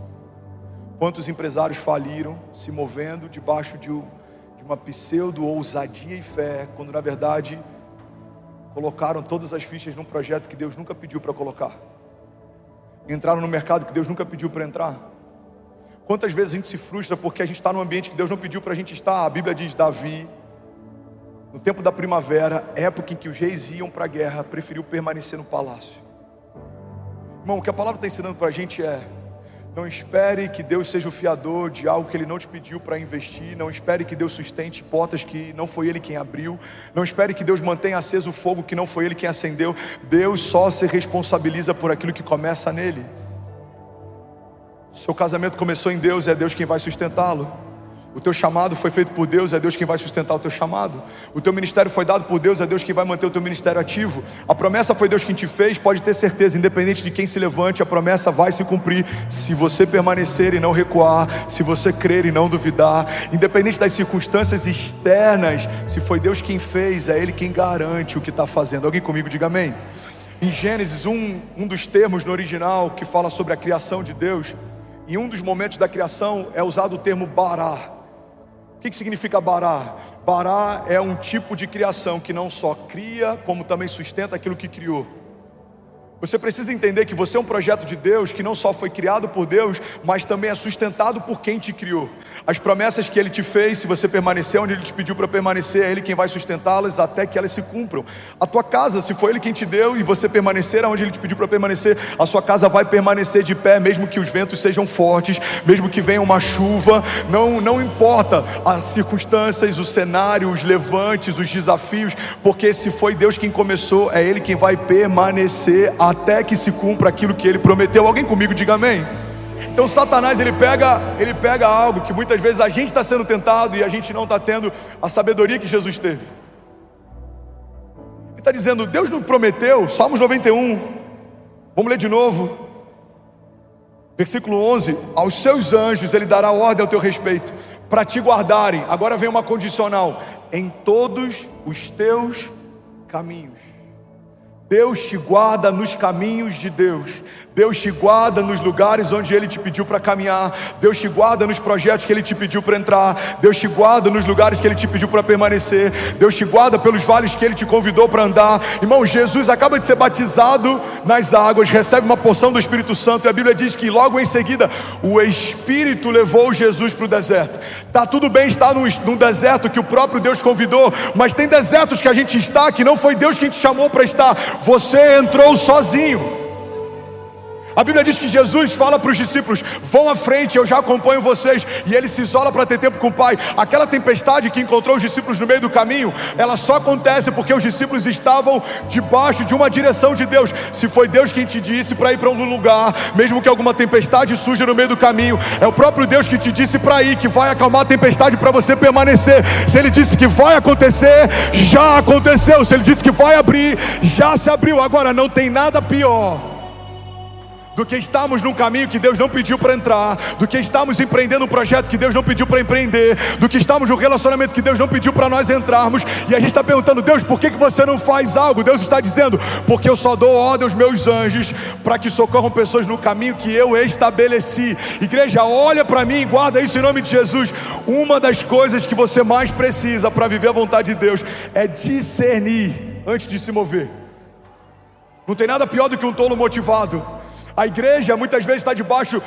Quantos empresários faliram se movendo debaixo de uma pseudo-ousadia e fé, quando na verdade colocaram todas as fichas num projeto que Deus nunca pediu para colocar, entraram no mercado que Deus nunca pediu para entrar. Quantas vezes a gente se frustra porque a gente está num ambiente que Deus não pediu para a gente estar? A Bíblia diz: Davi, no tempo da primavera, época em que os reis iam para a guerra, preferiu permanecer no palácio. Irmão, o que a palavra está ensinando para a gente é: não espere que Deus seja o fiador de algo que Ele não te pediu para investir. Não espere que Deus sustente portas que não foi Ele quem abriu. Não espere que Deus mantenha aceso o fogo que não foi Ele quem acendeu. Deus só se responsabiliza por aquilo que começa nele. Seu casamento começou em Deus, é Deus quem vai sustentá-lo. O teu chamado foi feito por Deus, é Deus quem vai sustentar o teu chamado. O teu ministério foi dado por Deus, é Deus quem vai manter o teu ministério ativo. A promessa foi Deus quem te fez, pode ter certeza, independente de quem se levante, a promessa vai se cumprir, se você permanecer e não recuar, se você crer e não duvidar. Independente das circunstâncias externas, se foi Deus quem fez, é Ele quem garante o que está fazendo. Alguém comigo diga amém. Em Gênesis, um dos termos no original que fala sobre a criação de Deus, em um dos momentos da criação é usado o termo bará. O que significa bará? Bará é um tipo de criação que não só cria, como também sustenta aquilo que criou. Você precisa entender que você é um projeto de Deus, que não só foi criado por Deus, mas também é sustentado por quem te criou. As promessas que Ele te fez, se você permanecer onde Ele te pediu para permanecer, é Ele quem vai sustentá-las até que elas se cumpram. A tua casa, se foi Ele quem te deu e você permanecer onde Ele te pediu para permanecer, a sua casa vai permanecer de pé, mesmo que os ventos sejam fortes, mesmo que venha uma chuva. Não importa as circunstâncias, o cenário, os levantes, os desafios, porque se foi Deus quem começou, é Ele quem vai permanecer até que se cumpra aquilo que Ele prometeu. Alguém comigo diga amém. Então Satanás ele pega algo que muitas vezes a gente está sendo tentado e a gente não está tendo a sabedoria que Jesus teve. Ele está dizendo: Deus não prometeu. Salmos 91, vamos ler de novo, versículo 11: aos seus anjos Ele dará ordem ao teu respeito, para te guardarem. Agora vem uma condicional: em todos os teus caminhos. Deus te guarda nos caminhos de Deus. Deus te guarda nos lugares onde Ele te pediu para caminhar. Deus te guarda nos projetos que Ele te pediu para entrar. Deus te guarda nos lugares que Ele te pediu para permanecer. Deus te guarda pelos vales que Ele te convidou para andar. Irmão, Jesus acaba de ser batizado nas águas, recebe uma porção do Espírito Santo, e a Bíblia diz que logo em seguida o Espírito levou Jesus para o deserto. Tá tudo bem estar num deserto que o próprio Deus convidou, mas tem desertos que a gente está que não foi Deus quem te chamou para estar. Você entrou sozinho. A Bíblia diz que Jesus fala para os discípulos: vão à frente, eu já acompanho vocês. E ele se isola para ter tempo com o Pai. Aquela tempestade que encontrou os discípulos no meio do caminho, ela só acontece porque os discípulos estavam debaixo de uma direção de Deus. Se foi Deus quem te disse para ir para um lugar, mesmo que alguma tempestade surja no meio do caminho, é o próprio Deus que te disse para ir, que vai acalmar a tempestade para você permanecer. Se Ele disse que vai acontecer, já aconteceu. Se Ele disse que vai abrir, já se abriu. Agora, não tem nada pior do que estarmos num caminho que Deus não pediu para entrar, do que estarmos empreendendo um projeto que Deus não pediu para empreender, do que estarmos num relacionamento que Deus não pediu para nós entrarmos, e a gente está perguntando: Deus, por que você não faz algo? Deus está dizendo: porque eu só dou ordem aos meus anjos para que socorram pessoas no caminho que eu estabeleci. Igreja, olha para mim, guarda isso em nome de Jesus. Uma das coisas que você mais precisa para viver a vontade de Deus é discernir antes de se mover. Não tem nada pior do que um tolo motivado. A igreja muitas vezes está debaixo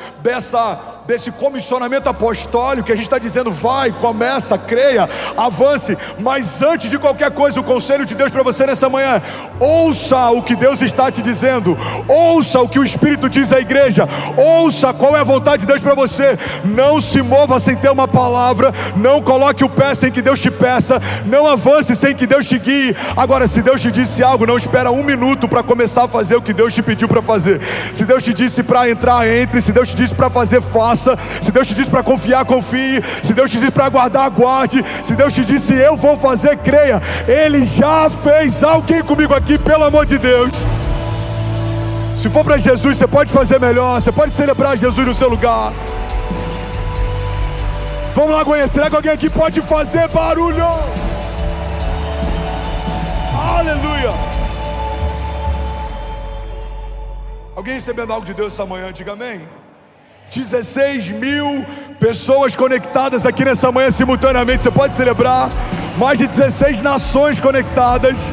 desse comissionamento apostólico, que a gente está dizendo: vai, começa, creia, avance. Mas antes de qualquer coisa, o conselho de Deus para você nessa manhã: ouça o que Deus está te dizendo, ouça o que o Espírito diz à igreja, ouça qual é a vontade de Deus para você. Não se mova sem ter uma palavra, não coloque o pé sem que Deus te peça, não avance sem que Deus te guie. Agora, se Deus te disse algo, não espera um minuto para começar a fazer o que Deus te pediu para fazer. Se Deus te disse para entrar, entre. Se Deus te disse para fazer, faça. Se Deus te disse para confiar, confie. Se Deus te disse para aguardar, aguarde. Se Deus te disse: eu vou fazer, creia. Ele já fez. Alguém comigo aqui, pelo amor de Deus. Se for para Jesus, você pode fazer melhor. Você pode celebrar Jesus no seu lugar. Vamos lá, Goiânia. Será que alguém aqui pode fazer barulho? Aleluia. Alguém recebendo algo de Deus essa manhã, diga amém. 16 mil pessoas conectadas aqui nessa manhã simultaneamente. Você pode celebrar. Mais de 16 nações conectadas: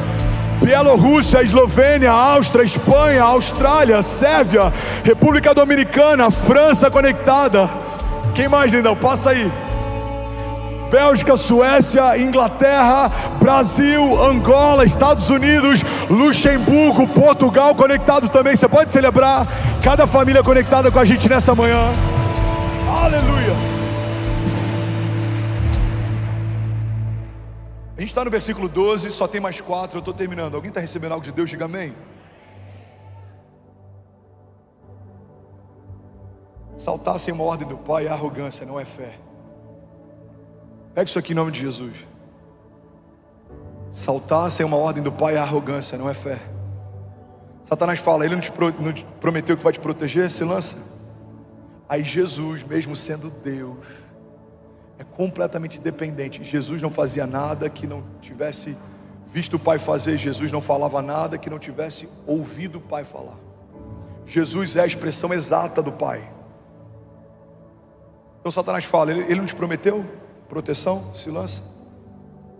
Bielorrússia, Eslovênia, Áustria, Espanha, Austrália, Sérvia, República Dominicana, França conectada. Quem mais, lindão? Passa aí. Bélgica, Suécia, Inglaterra, Brasil, Angola, Estados Unidos, Luxemburgo, Portugal conectado também. Você pode celebrar. Cada família conectada com a gente nessa manhã. Aleluia. A gente está no versículo 12, só tem mais 4, eu estou terminando. Alguém está recebendo algo de Deus? Diga amém. Saltar sem uma ordem do Pai é arrogância, não é fé. Pega isso aqui em nome de Jesus. Saltar sem uma ordem do Pai é arrogância, não é fé. Satanás fala: ele não te prometeu que vai te proteger? Se lança. Aí Jesus, mesmo sendo Deus, é completamente dependente. Jesus não fazia nada que não tivesse visto o Pai fazer. Jesus não falava nada que não tivesse ouvido o Pai falar. Jesus é a expressão exata do Pai. Então Satanás fala: ele não te prometeu proteção? Se lança.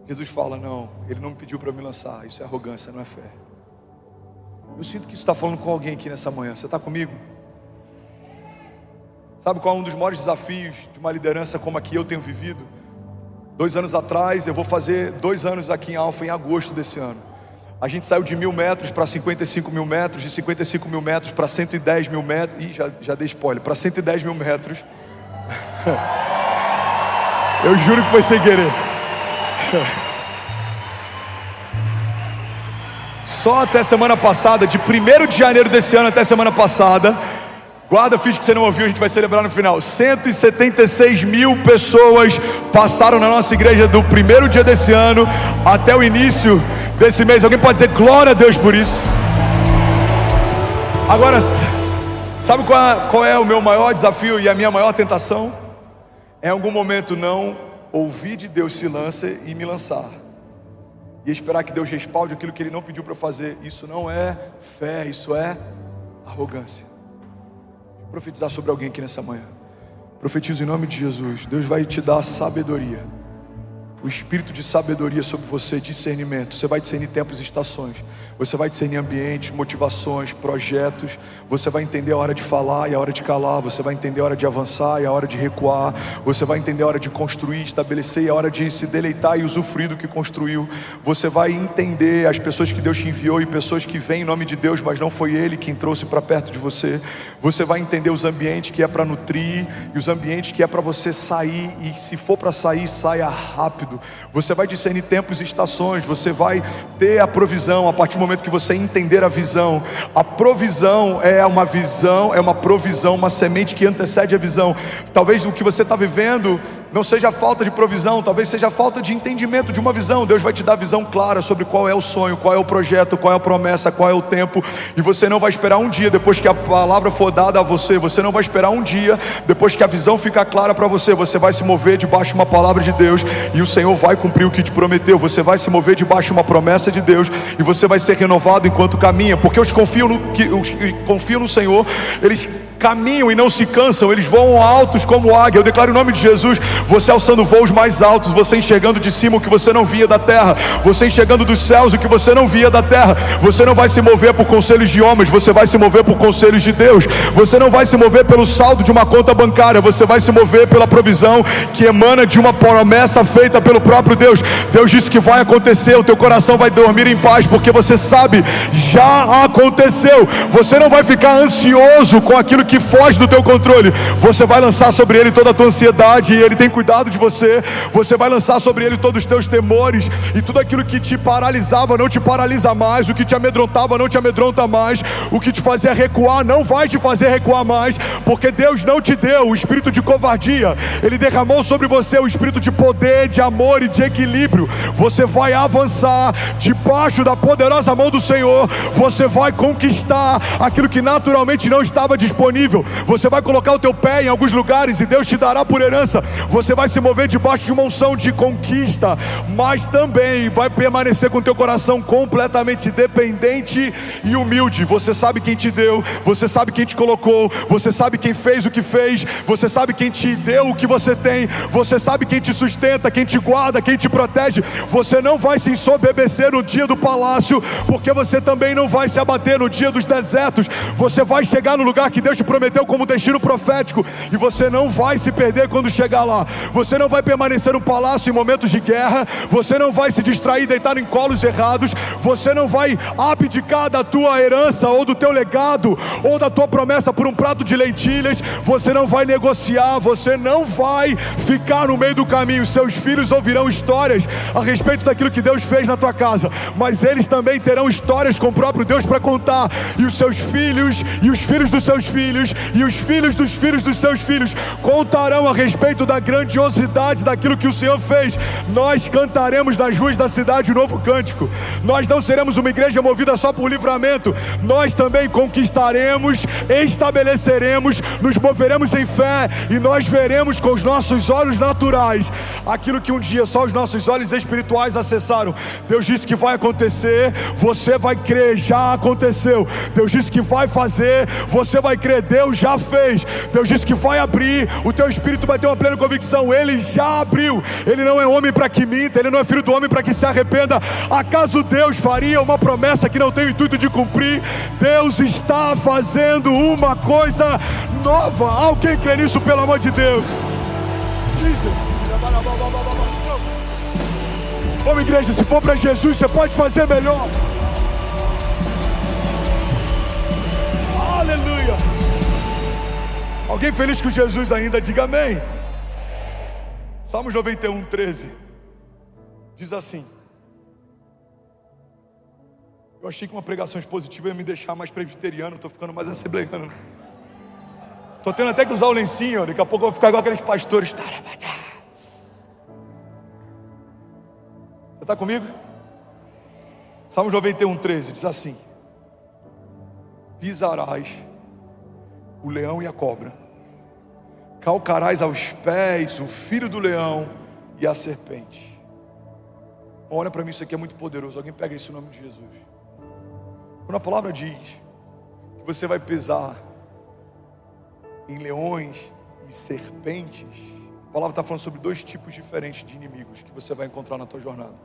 Jesus fala: não, ele não me pediu para me lançar. Isso é arrogância, não é fé. Eu sinto que isso está falando com alguém aqui nessa manhã. Você está comigo? Sabe qual é um dos maiores desafios de uma liderança como a que eu tenho vivido? 2 anos atrás, eu vou fazer 2 anos aqui em Alfa em agosto desse ano. A gente saiu de 1.000 metros para 55 mil metros, de 55 mil metros para 110 mil metros. Ih, já dei spoiler, para 110 mil metros. Eu juro que foi sem querer. Só até semana passada, de 1º de janeiro desse ano até semana passada, guarda, finge que você não ouviu, a gente vai celebrar no final. 176 mil pessoas passaram na nossa igreja do 1º dia desse ano até o início desse mês. Alguém pode dizer glória a Deus por isso? Agora, sabe qual é o meu maior desafio e a minha maior tentação? Em algum momento não ouvir de Deus: se lança, e me lançar. e esperar que Deus respalde aquilo que Ele não pediu para fazer. Isso não é fé, isso é arrogância. Vou profetizar sobre alguém aqui nessa manhã. Profetizo em nome de Jesus. Deus vai te dar sabedoria, o espírito de sabedoria sobre você, discernimento. Você vai discernir tempos e estações. Você vai discernir ambientes, motivações, projetos. Você vai entender a hora de falar e a hora de calar. Você vai entender a hora de avançar e a hora de recuar. Você vai entender a hora de construir, estabelecer e a hora de se deleitar e usufruir do que construiu. Você vai entender as pessoas que Deus te enviou e pessoas que vêm em nome de Deus, mas não foi Ele quem trouxe para perto de você. Você vai entender os ambientes que é para nutrir e os ambientes que é para você sair, e se for para sair, saia rápido. Você vai discernir tempos e estações. Você vai ter a provisão a partir do momento que você entender a visão. A provisão é uma visão, é uma provisão, uma semente que antecede a visão. Talvez o que você está vivendo não seja falta de provisão, talvez seja falta de entendimento de uma visão. Deus vai te dar visão clara sobre qual é o sonho, qual é o projeto, qual é a promessa, qual é o tempo. E você não vai esperar um dia depois que a palavra for dada a você. Você não vai esperar um dia depois que a visão ficar clara para você. Você vai se mover debaixo de uma palavra de Deus, e o Senhor vai cumprir o que te prometeu. Você vai se mover debaixo de uma promessa de Deus, e você vai ser renovado enquanto caminha, porque os que confiam no Senhor, eles caminham e não se cansam, eles voam altos como águia. Eu declaro em nome de Jesus, você alçando voos mais altos, você enxergando de cima o que você não via da terra, você enxergando dos céus o que você não via da terra. Você não vai se mover por conselhos de homens, você vai se mover por conselhos de Deus. Você não vai se mover pelo saldo de uma conta bancária, você vai se mover pela provisão que emana de uma promessa feita pelo próprio Deus. Deus disse que vai acontecer, o teu coração vai dormir em paz, porque você sabe, já aconteceu. Você não vai ficar ansioso com aquilo que foge do teu controle. Você vai lançar sobre Ele toda a tua ansiedade, e Ele tem cuidado de você. Você vai lançar sobre Ele todos os teus temores, e tudo aquilo que te paralisava não te paralisa mais, o que te amedrontava não te amedronta mais, o que te fazia recuar não vai te fazer recuar mais, porque Deus não te deu o espírito de covardia, Ele derramou sobre você o espírito de poder, de amor e de equilíbrio. Você vai avançar debaixo da poderosa mão do Senhor. Você vai conquistar aquilo que naturalmente não estava disponível. Você vai colocar o teu pé em alguns lugares e Deus te dará por herança. Você vai se mover debaixo de uma unção de conquista, mas também vai permanecer com o teu coração completamente dependente e humilde. Você sabe quem te deu, você sabe quem te colocou, você sabe quem fez o que fez, você sabe quem te deu o que você tem, você sabe quem te sustenta, quem te guarda, quem te protege. Você não vai se ensoberbecer no dia do palácio, porque você também não vai se abater no dia dos desertos. Você vai chegar no lugar que Deus te prometeu como destino profético, e você não vai se perder quando chegar lá. Você não vai permanecer no palácio em momentos de guerra, você não vai se distrair deitado em colos errados, você não vai abdicar da tua herança ou do teu legado ou da tua promessa por um prato de lentilhas. Você não vai negociar, você não vai ficar no meio do caminho. Seus filhos ouvirão histórias a respeito daquilo que Deus fez na tua casa, mas eles também terão histórias com o próprio Deus para contar, e os seus filhos e os filhos dos seus filhos e os filhos dos seus filhos contarão a respeito da grandiosidade daquilo que o Senhor fez. Nós cantaremos nas ruas da cidade um novo cântico. Nós não seremos uma igreja movida só por livramento, nós também conquistaremos, estabeleceremos, nos moveremos em fé, e nós veremos com os nossos olhos naturais aquilo que um dia só os nossos olhos espirituais acessaram. Deus disse que vai acontecer, você vai crer, já aconteceu. Deus disse que vai fazer, você vai crer, Deus já fez. Deus disse que vai abrir, o teu espírito vai ter uma plena convicção, Ele já abriu. Ele não é homem para que minta, Ele não é filho do homem para que se arrependa. Acaso Deus faria uma promessa que não tem o intuito de cumprir? Deus está fazendo uma coisa nova. Alguém crê nisso, pelo amor de Deus? Jesus. Vamos, igreja, se for para Jesus, você pode fazer melhor. Aleluia. Alguém feliz com Jesus ainda, diga amém. Salmos 91, 13 diz assim: eu achei que uma pregação expositiva ia me deixar mais presbiteriano, estou ficando mais assembleiano. Estou tendo até que usar o lencinho, daqui a pouco eu vou ficar igual aqueles pastores. Você está comigo? Salmos 91, 13 diz assim: pisarás o leão e a cobra, calcarás aos pés o filho do leão e a serpente. Olha para mim, isso aqui é muito poderoso. Alguém pega isso em nome de Jesus. Quando a palavra diz que você vai pisar em leões e serpentes, a palavra está falando sobre 2 tipos diferentes de inimigos que você vai encontrar na tua jornada.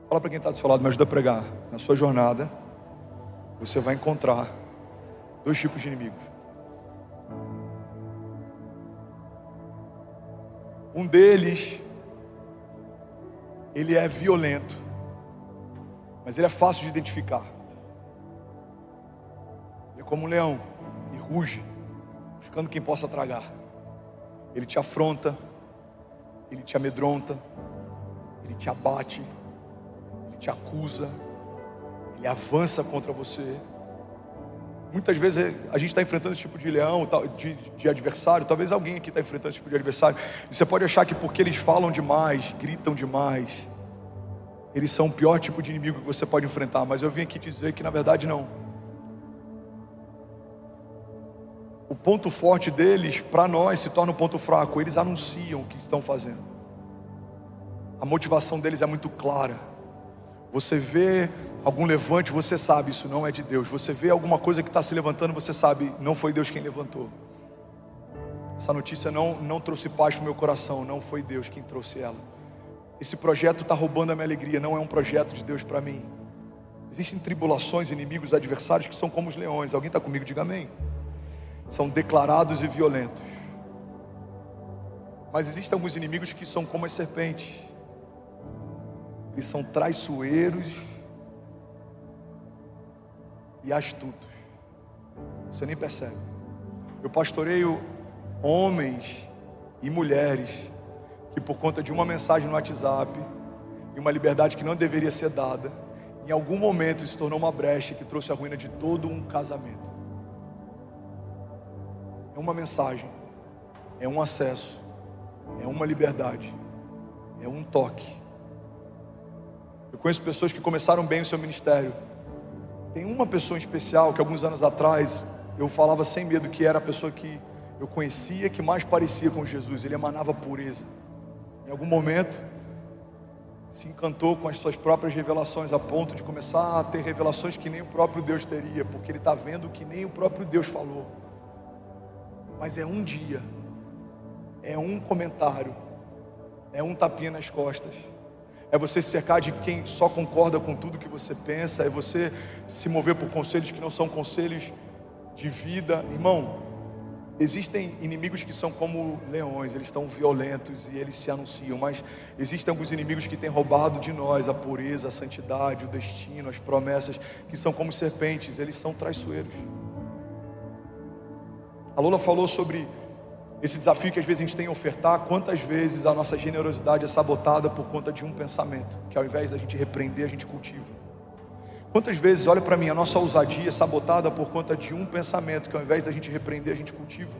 Fala para quem está do seu lado, me ajuda a pregar. Na sua jornada, você vai encontrar 2 tipos de inimigos. Um deles, ele é violento, mas ele é fácil de identificar. Ele é como um leão, ele ruge, buscando quem possa tragar. Ele te afronta, ele te amedronta, ele te abate, ele te acusa, ele avança contra você. Muitas vezes a gente está enfrentando esse tipo de leão, de adversário. Talvez alguém aqui está enfrentando esse tipo de adversário, e você pode achar que porque eles falam demais, gritam demais, eles são o pior tipo de inimigo que você pode enfrentar. Mas eu vim aqui dizer que na verdade não. O ponto forte deles, para nós, se torna um ponto fraco. Eles anunciam o que estão fazendo. A motivação deles é muito clara. Você vê algum levante, você sabe, isso não é de Deus. Você vê alguma coisa que está se levantando, você sabe, não foi Deus quem levantou. Essa notícia não trouxe paz para o meu coração, não foi Deus quem trouxe ela. Esse projeto está roubando a minha alegria, não é um projeto de Deus para mim. Existem tribulações, inimigos, adversários que são como os leões. Alguém está comigo? Diga amém. São declarados e violentos. Mas existem alguns inimigos que são como as serpentes. Eles são traiçoeiros e astutos. Você nem percebe. Eu pastoreio homens e mulheres que por conta de uma mensagem no WhatsApp e uma liberdade que não deveria ser dada, em algum momento se tornou uma brecha que trouxe a ruína de todo um casamento. É uma mensagem, é um acesso, é uma liberdade, é um toque. Eu conheço pessoas que começaram bem o seu ministério. Tem uma pessoa em especial que alguns anos atrás eu falava sem medo que era a pessoa que eu conhecia, que mais parecia com Jesus. Ele emanava pureza. Em algum momento se encantou com as suas próprias revelações, a ponto de começar a ter revelações que nem o próprio Deus teria, porque ele está vendo que nem o próprio Deus falou. Mas é um dia, é um comentário, é um tapinha nas costas, é você se cercar de quem só concorda com tudo que você pensa, é você se mover por conselhos que não são conselhos de vida. Irmão, existem inimigos que são como leões, eles estão violentos e eles se anunciam, mas existem alguns inimigos que têm roubado de nós a pureza, a santidade, o destino, as promessas, que são como serpentes, eles são traiçoeiros. A Lola falou sobre esse desafio que às vezes a gente tem a ofertar. Quantas vezes a nossa generosidade é sabotada por conta de um pensamento, que ao invés da gente repreender, a gente cultiva. Quantas vezes, olha para mim, a nossa ousadia é sabotada por conta de um pensamento, que ao invés da gente repreender, a gente cultiva.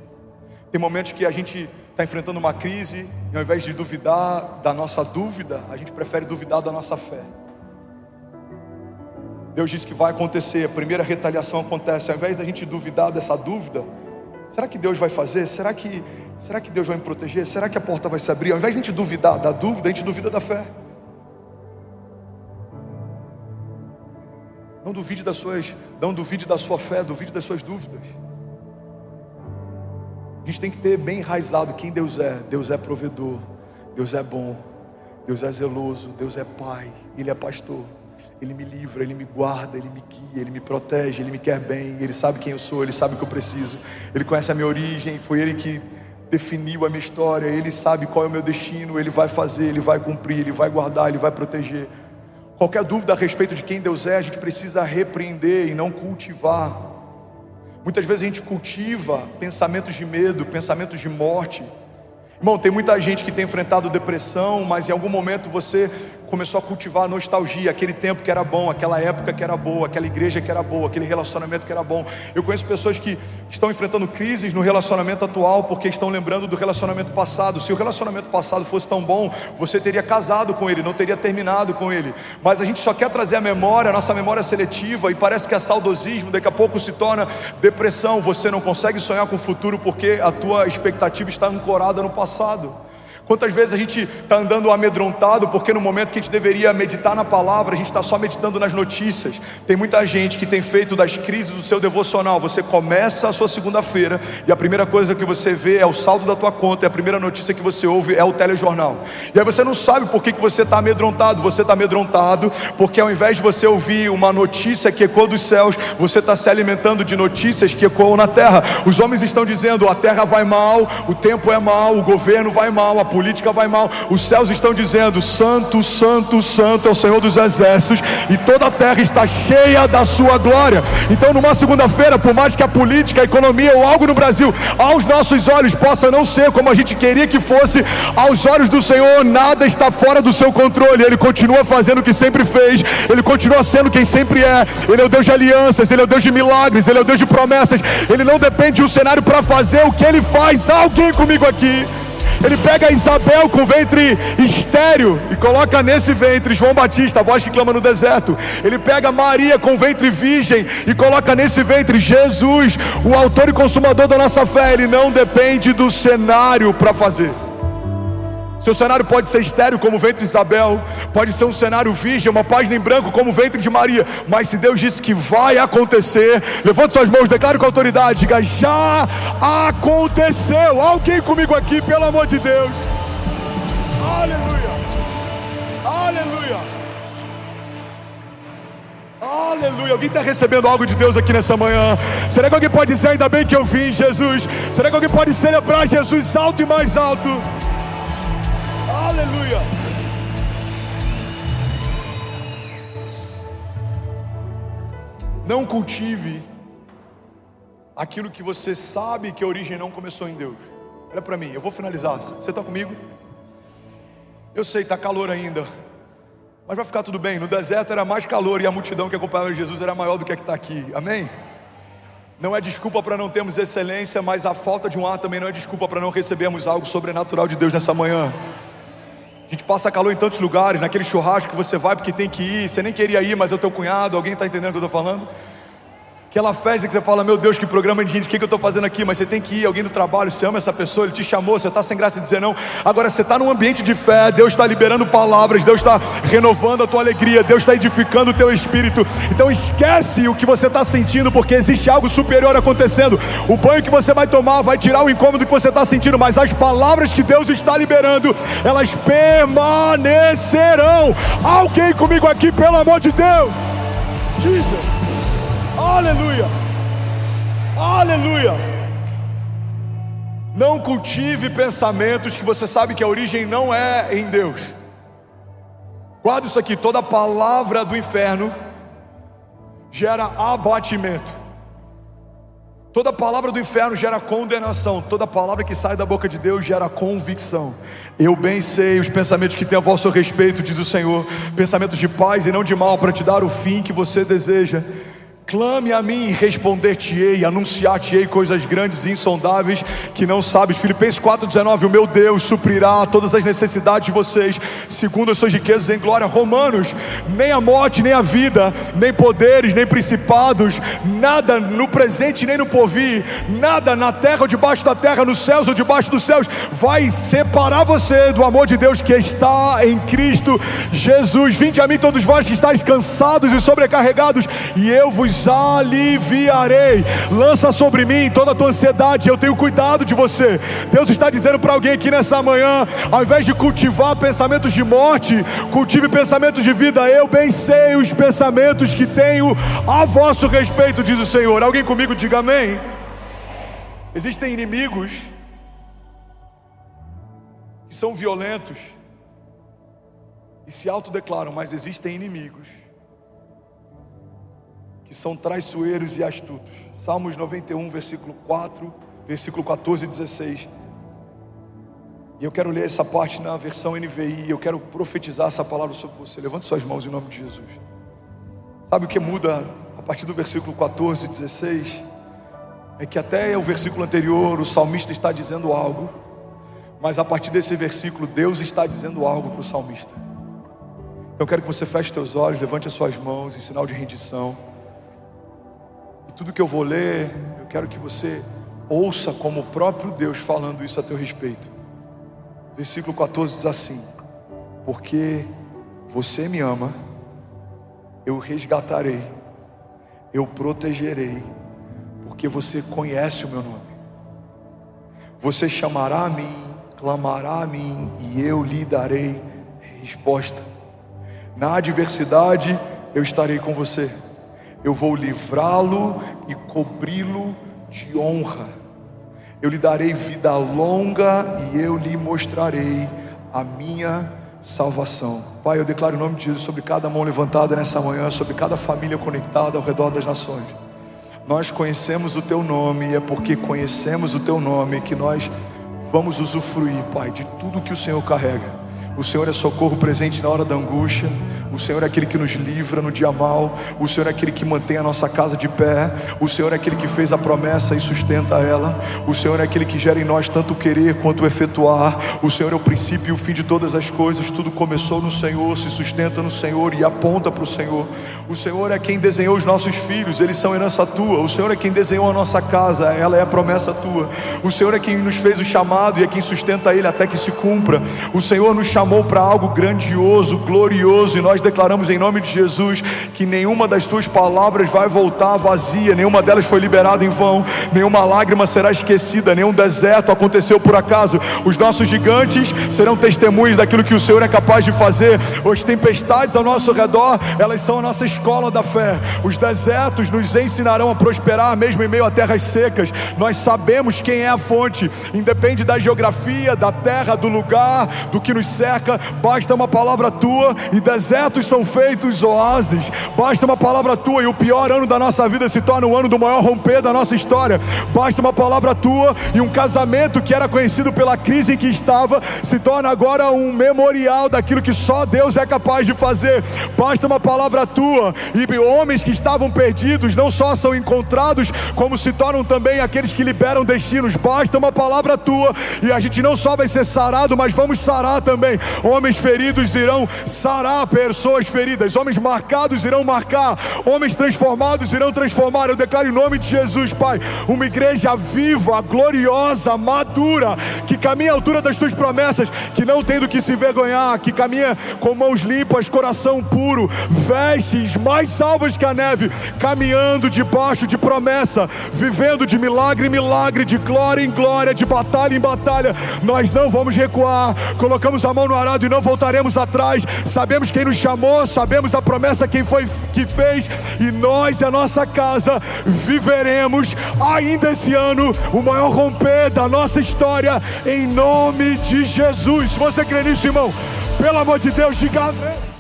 Tem momentos que a gente está enfrentando uma crise, e ao invés de duvidar da nossa dúvida, a gente prefere duvidar da nossa fé. Deus disse que vai acontecer, a primeira retaliação acontece. Ao invés da gente duvidar dessa dúvida, será que Deus vai fazer? Será que Deus vai me proteger? Será que a porta vai se abrir? Ao invés de a gente duvidar da dúvida, a gente duvida da fé. Não duvide da sua fé, duvide das suas dúvidas. A gente tem que ter bem enraizado quem Deus é. Deus é provedor, Deus é bom, Deus é zeloso, Deus é pai, Ele é pastor. Ele me livra, Ele me guarda, Ele me guia, Ele me protege, Ele me quer bem, Ele sabe quem eu sou, Ele sabe o que eu preciso, Ele conhece a minha origem, foi Ele que definiu a minha história, Ele sabe qual é o meu destino, Ele vai fazer, Ele vai cumprir, Ele vai guardar, Ele vai proteger. Qualquer dúvida a respeito de quem Deus é, a gente precisa repreender e não cultivar. Muitas vezes a gente cultiva pensamentos de medo, pensamentos de morte. Irmão, tem muita gente que tem enfrentado depressão, mas em algum momento você começou a cultivar a nostalgia, aquele tempo que era bom, aquela época que era boa, aquela igreja que era boa, aquele relacionamento que era bom. Eu conheço pessoas que estão enfrentando crises no relacionamento atual porque estão lembrando do relacionamento passado. Se o relacionamento passado fosse tão bom, você teria casado com ele, não teria terminado com ele. Mas a gente só quer trazer a memória, a nossa memória seletiva, e parece que é saudosismo, daqui a pouco se torna depressão. Você não consegue sonhar com o futuro porque a tua expectativa está ancorada no passado. Quantas vezes a gente está andando amedrontado porque no momento que a gente deveria meditar na palavra, a gente está só meditando nas notícias. Tem muita gente que tem feito das crises do seu devocional. Você começa a sua segunda-feira e a primeira coisa que você vê é o saldo da tua conta, e a primeira notícia que você ouve é o telejornal. E aí você não sabe por que você está amedrontado. Você está amedrontado porque ao invés de você ouvir uma notícia que ecoa dos céus, você está se alimentando de notícias que ecoam na terra. Os homens estão dizendo: a terra vai mal, o tempo é mal, o governo vai mal, a política vai mal. Os céus estão dizendo: santo, santo, santo é o Senhor dos exércitos, e toda a terra está cheia da sua glória. Então numa segunda-feira, por mais que a política, a economia ou algo no Brasil aos nossos olhos possa não ser como a gente queria que fosse, aos olhos do Senhor nada está fora do seu controle. Ele continua fazendo o que sempre fez, Ele continua sendo quem sempre é. Ele é o Deus de alianças, Ele é o Deus de milagres, Ele é o Deus de promessas. Ele não depende de um cenário para fazer o que Ele faz. Alguém comigo aqui? Ele pega Isabel com ventre estéril e coloca nesse ventre João Batista, a voz que clama no deserto. Ele pega Maria com ventre virgem e coloca nesse ventre Jesus, o autor e consumador da nossa fé. Ele não depende do cenário para fazer. Seu cenário pode ser estéril como o ventre de Isabel, pode ser um cenário virgem, uma página em branco como o ventre de Maria, mas se Deus disse que vai acontecer, levante suas mãos, declare com autoridade, diga: já aconteceu. Alguém comigo aqui, pelo amor de Deus? Aleluia, aleluia, aleluia. Alguém está recebendo algo de Deus aqui nessa manhã? Será que alguém pode dizer: ainda bem que eu vim, Jesus? Será que alguém pode celebrar Jesus alto e mais alto? Aleluia. Não cultive aquilo que você sabe que a origem não começou em Deus. Olha para mim, eu vou finalizar. Você está comigo? Eu sei, está calor ainda, mas vai ficar tudo bem. No deserto era mais calor e a multidão que acompanhava Jesus era maior do que a que está aqui. Amém? Não é desculpa para não termos excelência, mas a falta de um ar também não é desculpa para não recebermos algo sobrenatural de Deus nessa manhã. A gente passa calor em tantos lugares, naquele churrasco que você vai porque tem que ir, você nem queria ir, mas é o teu cunhado. Alguém está entendendo o que eu estou falando? Aquela festa que você fala: meu Deus, que programa de gente, o que eu estou fazendo aqui? Mas você tem que ir. Alguém do trabalho, você ama essa pessoa, ele te chamou, você está sem graça de dizer não. Agora você está num ambiente de fé, Deus está liberando palavras, Deus está renovando a tua alegria, Deus está edificando o teu espírito. Então esquece o que você está sentindo, porque existe algo superior acontecendo. O banho que você vai tomar vai tirar o incômodo que você está sentindo, mas as palavras que Deus está liberando, elas permanecerão. Alguém comigo aqui, pelo amor de Deus? Jesus. Aleluia, aleluia. Não cultive pensamentos que você sabe que a origem não é em Deus. Guarda isso aqui: toda palavra do inferno gera abatimento, toda palavra do inferno gera condenação, toda palavra que sai da boca de Deus gera convicção. Eu bem sei os pensamentos que tenho a vosso respeito, diz o Senhor, pensamentos de paz e não de mal, para te dar o fim que você deseja. Clame a mim e responder-te-ei, anunciar-te-ei coisas grandes e insondáveis que não sabes. Filipenses 4,19, o meu Deus suprirá todas as necessidades de vocês, segundo as suas riquezas em glória. Romanos, nem a morte, nem a vida, nem poderes, nem principados, nada no presente nem no porvir, nada na terra ou debaixo da terra, nos céus ou debaixo dos céus, vai separar você do amor de Deus que está em Cristo Jesus. Vinde a mim todos vós que estáis cansados e sobrecarregados, e eu vos aliviarei. Lança sobre mim toda a tua ansiedade, eu tenho cuidado de você. Deus está dizendo para alguém aqui nessa manhã: ao invés de cultivar pensamentos de morte, cultive pensamentos de vida. Eu bem sei os pensamentos que tenho a vosso respeito, diz o Senhor. Alguém comigo diga amém. Existem inimigos que são violentos e se autodeclaram, mas existem inimigos que são traiçoeiros e astutos. Salmos 91, versículo 4, versículo 14 e 16. E eu quero ler essa parte na versão NVI. Eu quero profetizar essa palavra sobre você. Levante suas mãos em nome de Jesus. Sabe o que muda a partir do versículo 14 e 16? É que até o versículo anterior o salmista está dizendo algo, mas a partir desse versículo Deus está dizendo algo para o salmista. Então eu quero que você feche seus olhos, levante as suas mãos em sinal de rendição. Tudo que eu vou ler, eu quero que você ouça como o próprio Deus falando isso a teu respeito. Versículo 14 diz assim: porque você me ama, eu resgatarei, eu protegerei, porque você conhece o meu nome. Você chamará a mim, clamará a mim, e eu lhe darei resposta. Na adversidade eu estarei com você. Eu vou livrá-lo e cobri-lo de honra. Eu lhe darei vida longa e eu lhe mostrarei a minha salvação. Pai, eu declaro em nome de Jesus sobre cada mão levantada nessa manhã, sobre cada família conectada ao redor das nações. Nós conhecemos o Teu nome, e é porque conhecemos o Teu nome que nós vamos usufruir, Pai, de tudo que o Senhor carrega. O Senhor é socorro presente na hora da angústia. O Senhor é aquele que nos livra no dia mal. O Senhor é aquele que mantém a nossa casa de pé. O Senhor é aquele que fez a promessa e sustenta ela. O Senhor é aquele que gera em nós tanto o querer quanto o efetuar. O Senhor é o princípio e o fim de todas as coisas. Tudo começou no Senhor, se sustenta no Senhor e aponta para o Senhor. O Senhor é quem desenhou os nossos filhos, eles são herança tua. O Senhor é quem desenhou a nossa casa, ela é a promessa tua. O Senhor é quem nos fez o chamado e é quem sustenta ele até que se cumpra. O Senhor nos chamou para algo grandioso, glorioso, e nós declaramos em nome de Jesus que nenhuma das tuas palavras vai voltar vazia, nenhuma delas foi liberada em vão, nenhuma lágrima será esquecida, nenhum deserto aconteceu por acaso. Os nossos gigantes serão testemunhas daquilo que o Senhor é capaz de fazer. As tempestades ao nosso redor, elas são a nossa escola da fé. Os desertos nos ensinarão a prosperar mesmo em meio a terras secas. Nós sabemos quem é a fonte, independe da geografia, da terra, do lugar, do que nos cerca. Basta uma palavra tua e desertos são feitos oásis. Basta uma palavra tua e o pior ano da nossa vida se torna o ano do maior romper da nossa história. Basta uma palavra tua e um casamento que era conhecido pela crise em que estava se torna agora um memorial daquilo que só Deus é capaz de fazer. Basta uma palavra tua e homens que estavam perdidos não só são encontrados, como se tornam também aqueles que liberam destinos. Basta uma palavra tua e a gente não só vai ser sarado, mas vamos sarar também. Homens feridos irão sarar pessoas feridas, homens marcados irão marcar, homens transformados irão transformar. Eu declaro em nome de Jesus, Pai, uma igreja viva, gloriosa, madura, que caminha à altura das tuas promessas, que não tem do que se vergonhar, que caminha com mãos limpas, coração puro, vestes mais salvas que a neve, caminhando debaixo de promessa, vivendo de milagre em milagre, de glória em glória, de batalha em batalha. Nós não vamos recuar, colocamos a mão no arado e não voltaremos atrás. Sabemos quem nos chamou, sabemos a promessa quem foi que fez, e nós e a nossa casa viveremos ainda esse ano o maior romper da nossa história, em nome de Jesus. Se você crê nisso, irmão, pelo amor de Deus, diga amém.